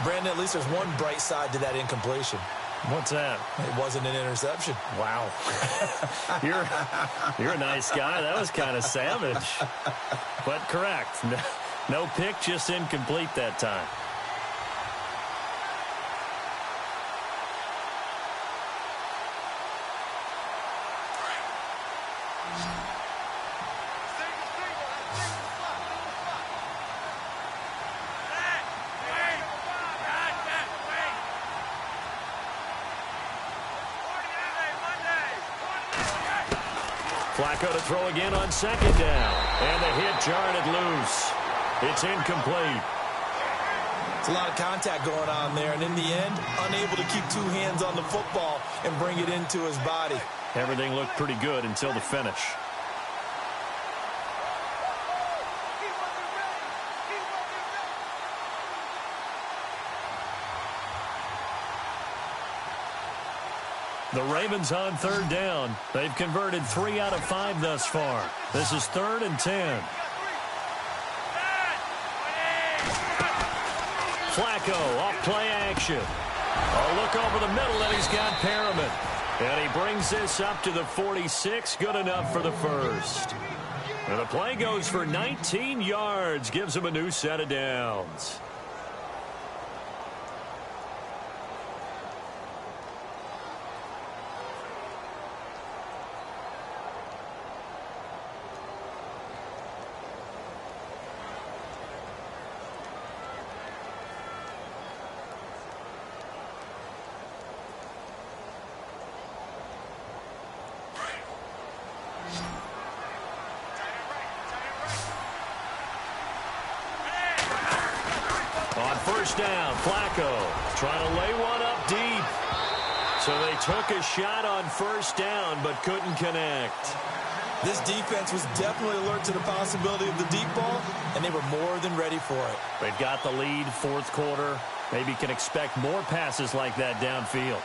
Brandon, at least there's one bright side to that incompletion. What's that? It wasn't an interception. Wow. You're a nice guy. That was kind of savage. But correct. No pick, just incomplete that time. Flacco to throw again on second down. And the hit jarred it loose. It's incomplete. It's a lot of contact going on there, and in the end, unable to keep two hands on the football and bring it into his body. Everything looked pretty good until the finish. The Ravens on third down. They've converted 3 out of 5 thus far. This is 3rd and 10. Flacco off play action. A look over the middle, and he's got Perriman. And he brings this up to the 46. Good enough for the first. And the play goes for 19 yards. Gives him a new set of downs. On first down, Flacco trying to lay one up deep. So they took a shot on first down but couldn't connect. This defense was definitely alert to the possibility of the deep ball, and they were more than ready for it. They've got the lead, fourth quarter. Maybe can expect more passes like that downfield.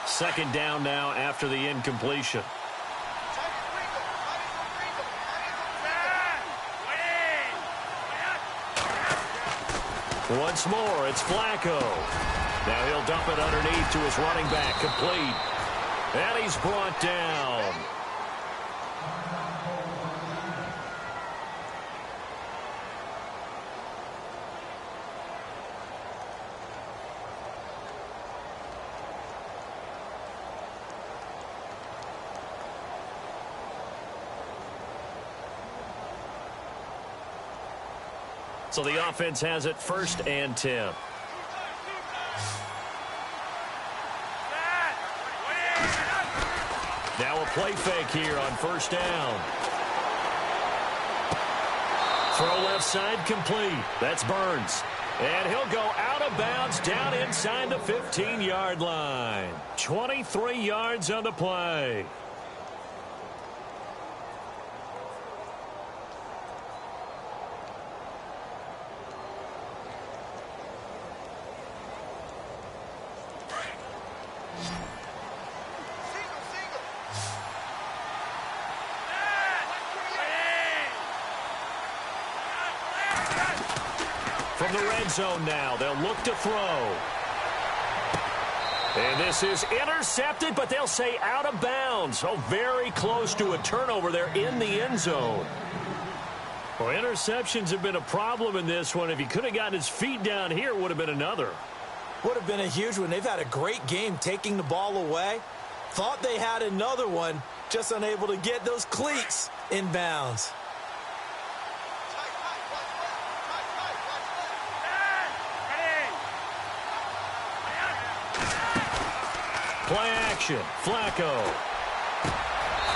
Second down now after the incompletion. Once more, it's Flacco. Now he'll dump it underneath to his running back, complete. And he's brought down. So the offense has it 1st and 10. Now a play fake here on first down. Throw left side complete. That's Burns. And he'll go out of bounds down inside the 15-yard line. 23 yards on the play. from the red zone now. They'll look to throw. And this is intercepted, but they'll say out of bounds. Oh, very close to a turnover there in the end zone. Well, interceptions have been a problem in this one. If he could have gotten his feet down here, it would have been another. Would have been a huge one. They've had a great game taking the ball away. Thought they had another one, just unable to get those cleats in bounds. Play action. Flacco.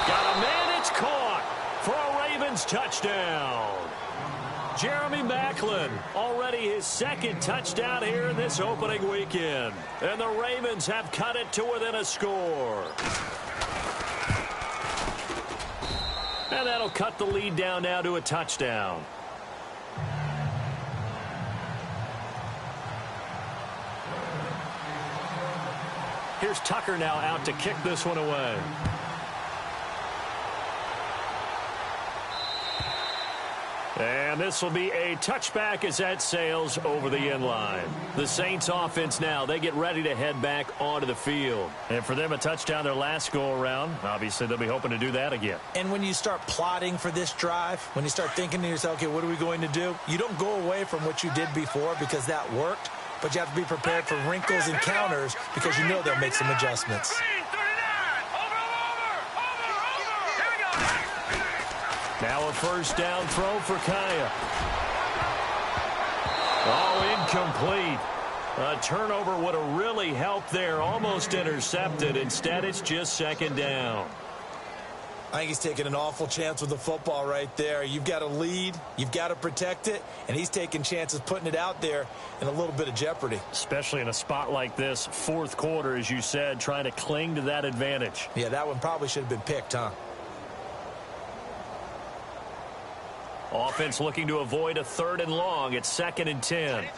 Got a man. It's caught for a Ravens touchdown. Jeremy Maclin, already his second touchdown here in this opening weekend. And the Ravens have cut it to within a score. And that'll cut the lead down now to a touchdown. Here's Tucker now out to kick this one away. And this will be a touchback as that sails over the end line. The Saints offense now, they get ready to head back onto the field. And for them, a touchdown their last go-around. Obviously, they'll be hoping to do that again. And when you start plotting for this drive, when you start thinking to yourself, okay, what are we going to do? You don't go away from what you did before because that worked, but you have to be prepared for wrinkles and counters because you know they'll make some adjustments. Now a first down throw for Kaya. Oh, incomplete. A turnover would have really helped there. Almost intercepted. Instead, it's just second down. I think he's taking an awful chance with the football right there. You've got a lead. You've got to protect it. And he's taking chances putting it out there in a little bit of jeopardy. Especially in a spot like this, fourth quarter, as you said, trying to cling to that advantage. Yeah, that one probably should have been picked, huh? Offense looking to avoid a 3rd and long. It's 2nd and 10. Back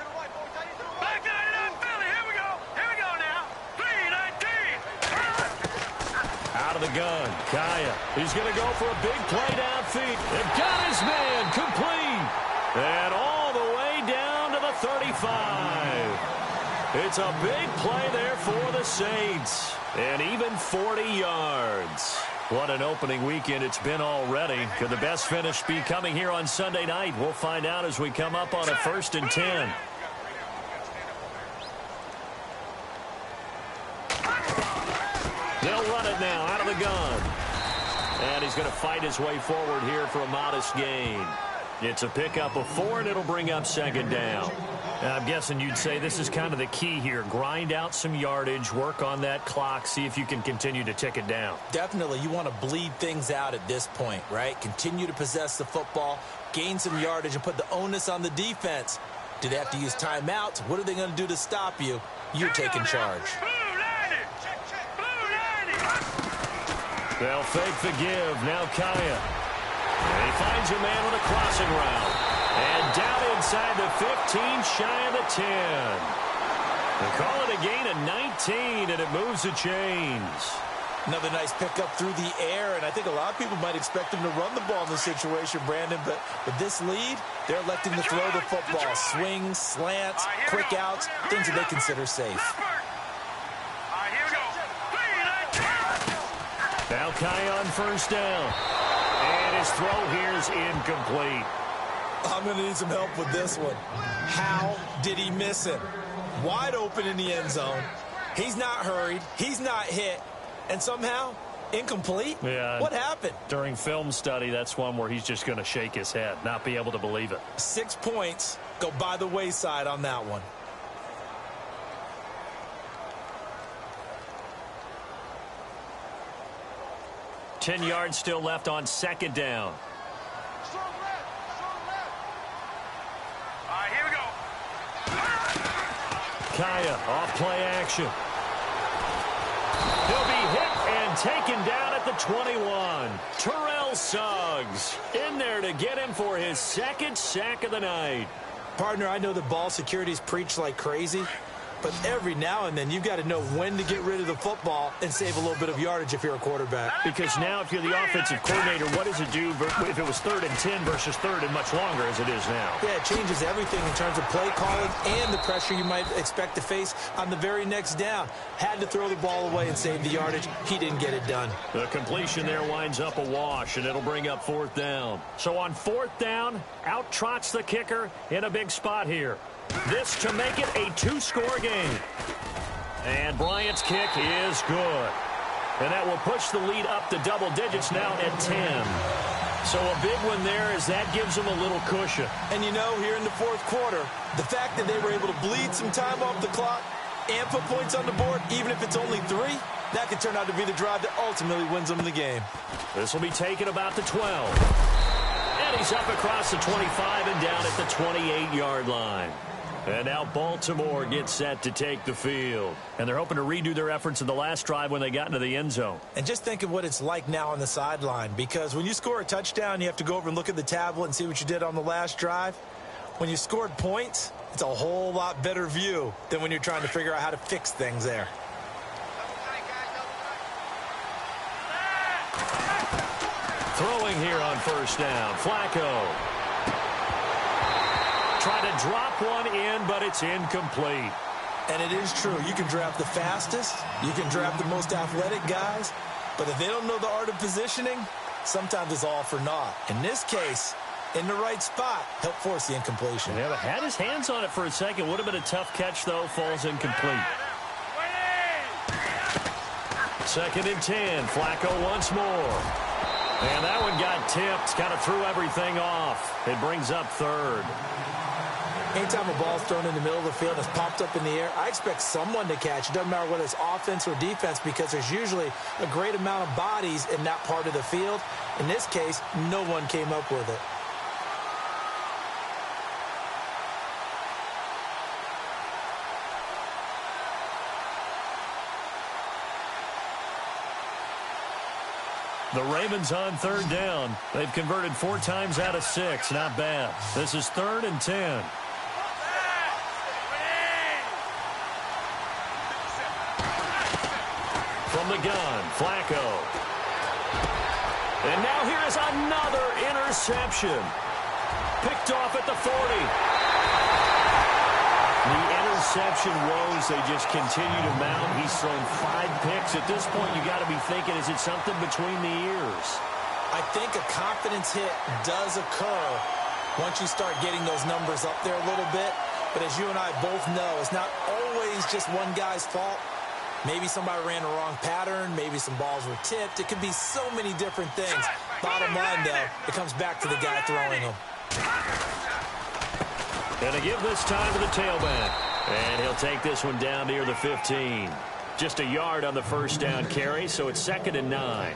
99 Philly. Here we go. Here we go now. 3-19. Out of the gun. Kaya. He's going to go for a big play downfield. They've got his man complete. And all the way down to the 35. It's a big play there for the Saints. And even 40 yards. What an opening weekend it's been already. Could the best finish be coming here on Sunday night? We'll find out as we come up on a 1st and 10. They'll run it now out of the gun. And he's going to fight his way forward here for a modest gain. It's a pickup of 4, and it'll bring up 2nd down. I'm guessing you'd say this is kind of the key here. Grind out some yardage, work on that clock, see if you can continue to tick it down. Definitely, you want to bleed things out at this point, right? Continue to possess the football, gain some yardage, and put the onus on the defense. Do they have to use timeouts? What are they going to do to stop you? You're taking charge. They'll fake the give. Now Kaya. And he finds a man with a crossing route. And down inside the 15, shy of the 10. They call it a gain of 19, and it moves the chains. Another nice pickup through the air, and I think a lot of people might expect him to run the ball in this situation, Brandon, but with this lead, they're electing to throw the football. Swings, slants, quick outs, things that they consider safe. Now Kai on first down. And his throw here is incomplete. I'm going to need some help with this one. How did he miss him? Wide open in the end zone. He's not hurried. He's not hit. And somehow, incomplete? Yeah. What happened? During film study, that's one where he's just going to shake his head, not be able to believe it. 6 points go by the wayside on that one. Ten yards still left on second down. Here we go. Kaya off play action. He'll be hit and taken down at the 21. Terrell Suggs in there to get him for his 2nd sack of the night. Partner, I know the ball security's preached like crazy, But every now and then, you've got to know when to get rid of the football and save a little bit of yardage if you're a quarterback. Because now if you're the offensive coordinator, what does it do if it was 3rd and 10 versus 3rd and much longer as it is now? Yeah, it changes everything in terms of play calling and the pressure you might expect to face on the very next down. Had to throw the ball away and save the yardage. He didn't get it done. The completion there winds up a wash, and it'll bring up 4th down. So on 4th down, out trots the kicker in a big spot here. This to make it a 2-score game. And Bryant's kick is good. And that will push the lead up to double digits now at 10. So a big one there as that gives them a little cushion. And you know, here in the 4th quarter, the fact that they were able to bleed some time off the clock and put points on the board, even if it's only 3, that could turn out to be the drive that ultimately wins them the game. This will be taken about the 12. And he's up across the 25 and down at the 28-yard line. And now Baltimore gets set to take the field. And they're hoping to redo their efforts in the last drive when they got into the end zone. And just think of what it's like now on the sideline. Because when you score a touchdown, you have to go over and look at the tablet and see what you did on the last drive. When you scored points, it's a whole lot better view than when you're trying to figure out how to fix things there. Throwing here on 1st down. Flacco. Try to drop one in, but it's incomplete. And it is true. You can draft the fastest. You can draft the most athletic guys. But if they don't know the art of positioning, sometimes it's all for naught. In this case, in the right spot, helped force the incompletion. Yeah, but had his hands on it for a second. Would have been a tough catch, though. Falls incomplete. 2nd and 10. Flacco once more. And that one got tipped. Kind of threw everything off. It brings up 3rd. Anytime a ball's thrown in the middle of the field and it's popped up in the air, I expect someone to catch. It doesn't matter whether it's offense or defense because there's usually a great amount of bodies in that part of the field. In this case, no one came up with it. The Ravens on 3rd down. They've converted 4 times out of 6. Not bad. This is 3rd and 10. From the gun, Flacco. And now here is another interception. Picked off at the 40. The interception woes, they just continue to mount. He's thrown 5 picks. At this point, you got to be thinking, is it something between the ears? I think a confidence hit does occur once you start getting those numbers up there a little bit. But as you and I both know, it's not always just one guy's fault. Maybe somebody ran the wrong pattern. Maybe some balls were tipped. It could be so many different things. Bottom line, though, it comes back to the guy throwing them. And to give this time to the tailback. And he'll take this one down near the 15. Just a yard on the 1st down carry, so it's 2nd and 9.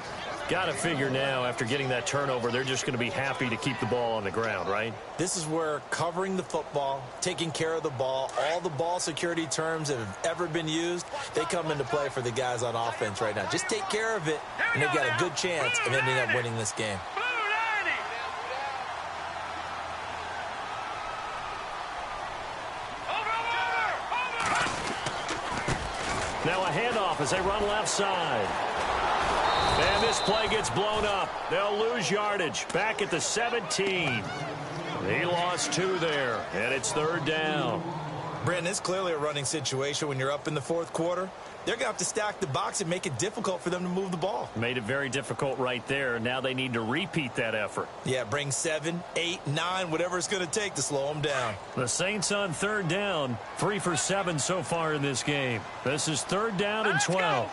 Got to figure now, after getting that turnover, they're just going to be happy to keep the ball on the ground, right? This is where covering the football, taking care of the ball, all the ball security terms that have ever been used, they come into play for the guys on offense right now. Just take care of it, and they've got a good chance of ending up winning this game. Now a handoff as they run left side. And this play gets blown up. They'll lose yardage. Back at the 17. He lost 2 there, and it's 3rd down. Brandon, it's clearly a running situation when you're up in the 4th quarter. They're going to have to stack the box and make it difficult for them to move the ball. Made it very difficult right there. Now they need to repeat that effort. Yeah, bring 7, 8, 9, whatever it's going to take to slow them down. The Saints on 3rd down. 3 for 7 so far in this game. This is 3rd down and 12.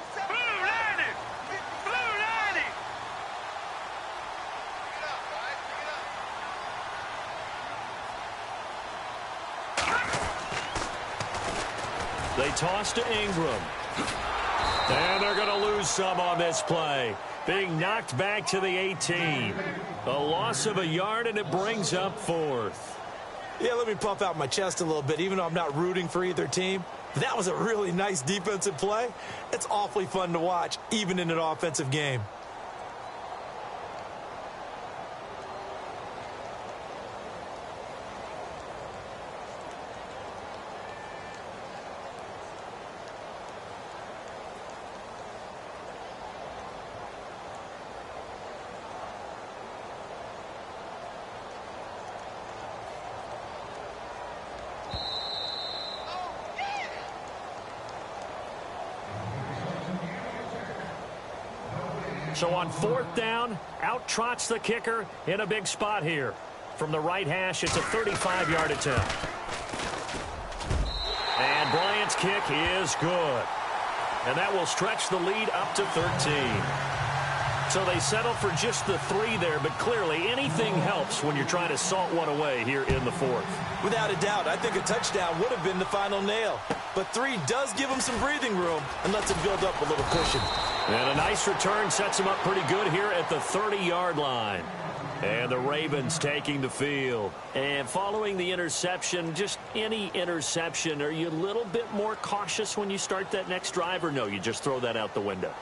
They toss to Ingram. And they're going to lose some on this play. Being knocked back to the 18. A loss of a yard, and it brings up 4th. Yeah, let me puff out my chest a little bit, even though I'm not rooting for either team. That was a really nice defensive play. It's awfully fun to watch, even in an offensive game. So on 4th down, out trots the kicker in a big spot here. From the right hash, it's a 35-yard attempt. And Bryant's kick is good. And that will stretch the lead up to 13. So they settle for just the 3 there, but clearly anything helps when you're trying to salt one away here in the 4th. Without a doubt, I think a touchdown would have been the final nail. But 3 does give him some breathing room and lets him build up a little cushion. And a nice return sets him up pretty good here at the 30-yard line. And the Ravens taking the field. And following the interception, just any interception, are you a little bit more cautious when you start that next drive, or no, you just throw that out the window?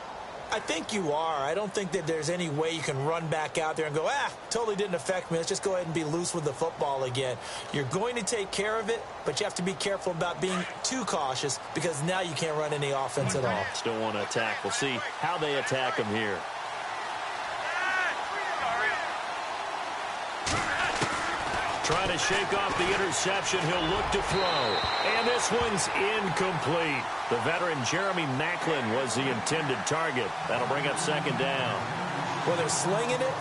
I think you are. I don't think that there's any way you can run back out there and go, totally didn't affect me. Let's just go ahead and be loose with the football again. You're going to take care of it, but you have to be careful about being too cautious because now you can't run any offense at all. Still want to attack. We'll see how they attack him here. Trying to shake off the interception. He'll look to throw. And this one's incomplete. The veteran Jeremy Maclin was the intended target. That'll bring up 2nd down. Well, they're slinging it.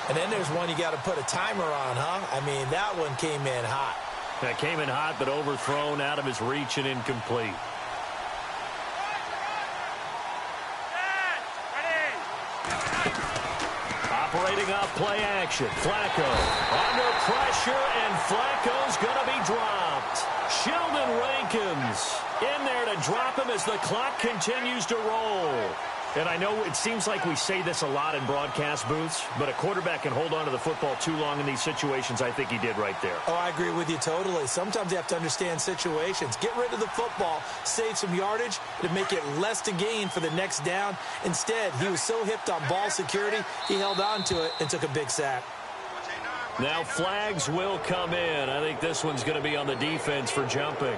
And then there's one you got to put a timer on, huh? I mean, that one came in hot. That came in hot, but overthrown, out of his reach, and incomplete. Operating off play action. Flacco under pressure, and Flacco's going to be dropped. Sheldon Rankins in there to drop him as the clock continues to roll. And I know it seems like we say this a lot in broadcast booths, but a quarterback can hold on to the football too long in these situations. I think he did right there. Oh, I agree with you totally. Sometimes you have to understand situations. Get rid of the football, save some yardage to make it less to gain for the next down. Instead, he was so hipped on ball security, he held on to it and took a big sack. Now flags will come in. I think this one's going to be on the defense for jumping.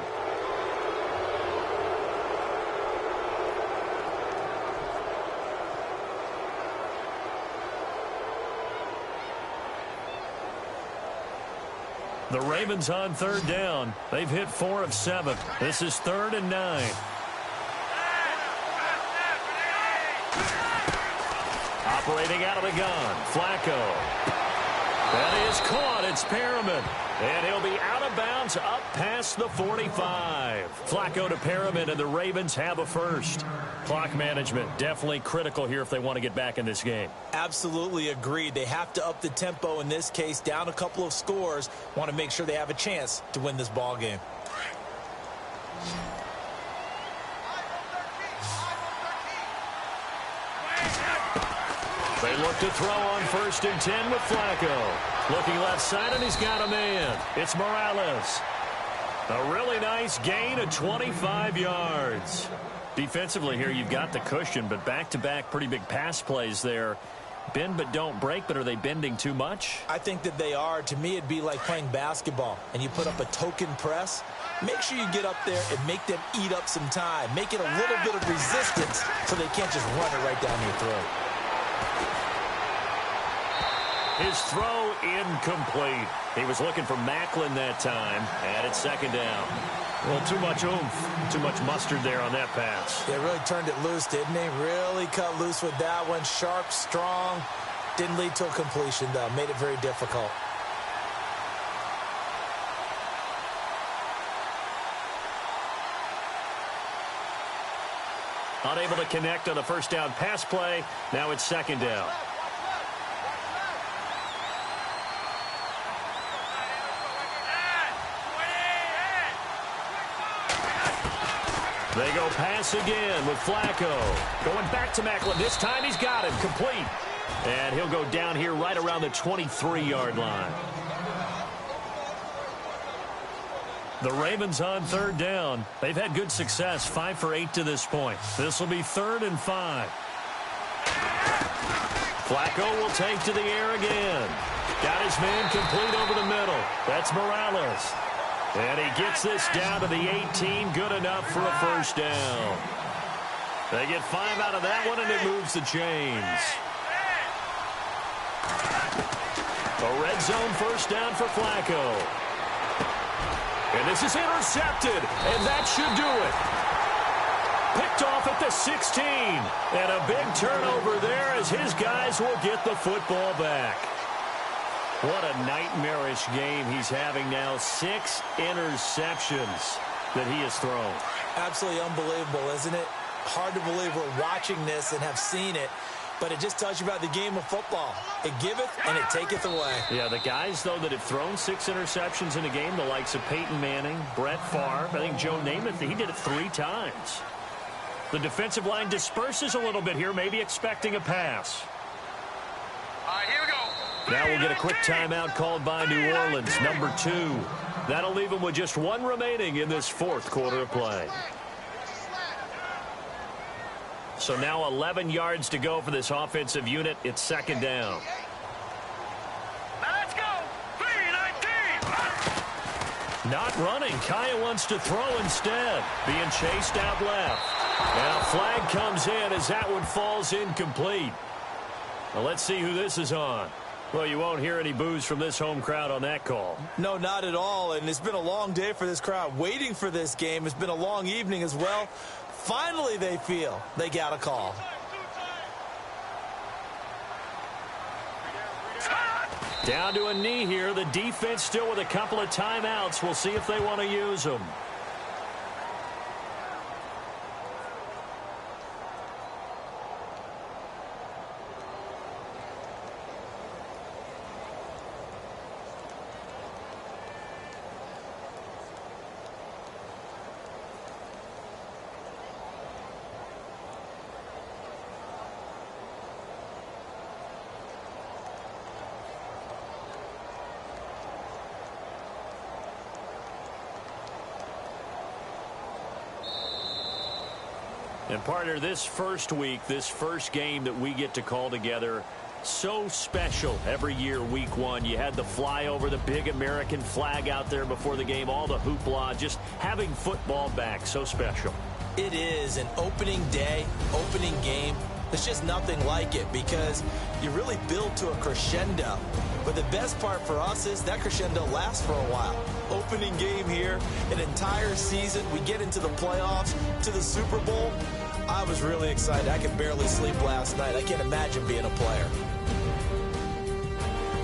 The Ravens on 3rd down. They've hit 4 of 7. This is 3rd and 9. Operating out of the gun. Flacco. That is caught. It's Perriman. And he'll be out of bounds up past the 45. Flacco to Perriman, and the Ravens have a first. Clock management definitely critical here if they want to get back in this game. Absolutely agreed. They have to up the tempo in this case, down a couple of scores. Want to make sure they have a chance to win this ball game. They look to throw on 1st and 10 with Flacco. Looking left side, and he's got a man. It's Morales. A really nice gain of 25 yards. Defensively here, you've got the cushion, but back-to-back pretty big pass plays there. Bend but don't break, but are they bending too much? I think that they are. To me, it'd be like playing basketball, and you put up a token press. Make sure you get up there and make them eat up some time. Make it a little bit of resistance so they can't just run it right down your throat. His throw incomplete. He was looking for Maclin that time, and it's 2nd down. Well, too much oomph, too much mustard there on that pass. They really turned it loose, didn't they? Really cut loose with that one. Sharp, strong. Didn't lead to a completion, though. Made it very difficult. Unable to connect on the 1st down pass play. Now it's 2nd down. They go pass again with Flacco. Going back to Maclin. This time he's got him. Complete. And he'll go down here right around the 23-yard line. The Ravens on 3rd down. They've had good success, 5 for 8 to this point. This will be 3rd and 5. Flacco will take to the air again. Got his man complete over the middle. That's Morales. And he gets this down to the 18. Good enough for a 1st down. They get 5 out of that one, and it moves the chains. A red zone 1st down for Flacco. And this is intercepted, and that should do it. Picked off at the 16. And a big turnover there as his guys will get the football back. What a nightmarish game he's having now. 6 interceptions that he has thrown. Absolutely unbelievable, isn't it? Hard to believe we're watching this and have seen it, but it just tells you about the game of football. It giveth and it taketh away. Yeah, the guys, though, that have thrown 6 interceptions in a game, the likes of Peyton Manning, Brett Favre, I think Joe Namath, he did it 3 times. The defensive line disperses a little bit here, maybe expecting a pass. All right, here we go. Now we'll get a quick timeout called by New Orleans, number 2. That'll leave them with just 1 remaining in this 4th quarter of play. So now 11 yards to go for this offensive unit. It's 2nd down. Now let's go. 3-19. Not running. Kaya wants to throw instead. Being chased out left. And a flag comes in as that one falls incomplete. Well, let's see who this is on. Well, you won't hear any boos from this home crowd on that call. No, not at all. And it's been a long day for this crowd. Waiting for this game. It's been a long evening as well. Finally, they feel they got a call. Down to a knee here. The defense still with a couple of timeouts. We'll see if they want to use them. And partner, this first week, this first game that we get to call together, so special every year, week 1. You had the flyover, the big American flag out there before the game, all the hoopla, just having football back, so special. It is an opening day, opening game. There's just nothing like it because you really build to a crescendo. But the best part for us is that crescendo lasts for a while. Opening game here, an entire season. We get into the playoffs, to the Super Bowl. I was really excited. I could barely sleep last night. I can't imagine being a player.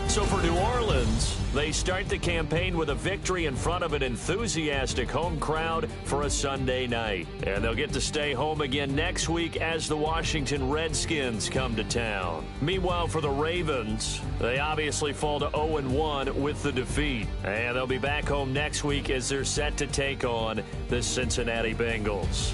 So for New Orleans, they start the campaign with a victory in front of an enthusiastic home crowd for a Sunday night. And they'll get to stay home again next week as the Washington Redskins come to town. Meanwhile, for the Ravens, they obviously fall to 0-1 with the defeat. And they'll be back home next week as they're set to take on the Cincinnati Bengals.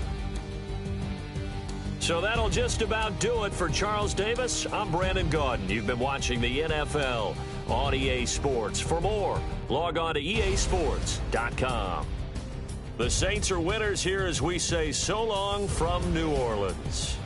So that'll just about do it for Charles Davis. I'm Brandon Gaudin. You've been watching the NFL on EA Sports. For more, log on to easports.com. The Saints are winners here as we say so long from New Orleans.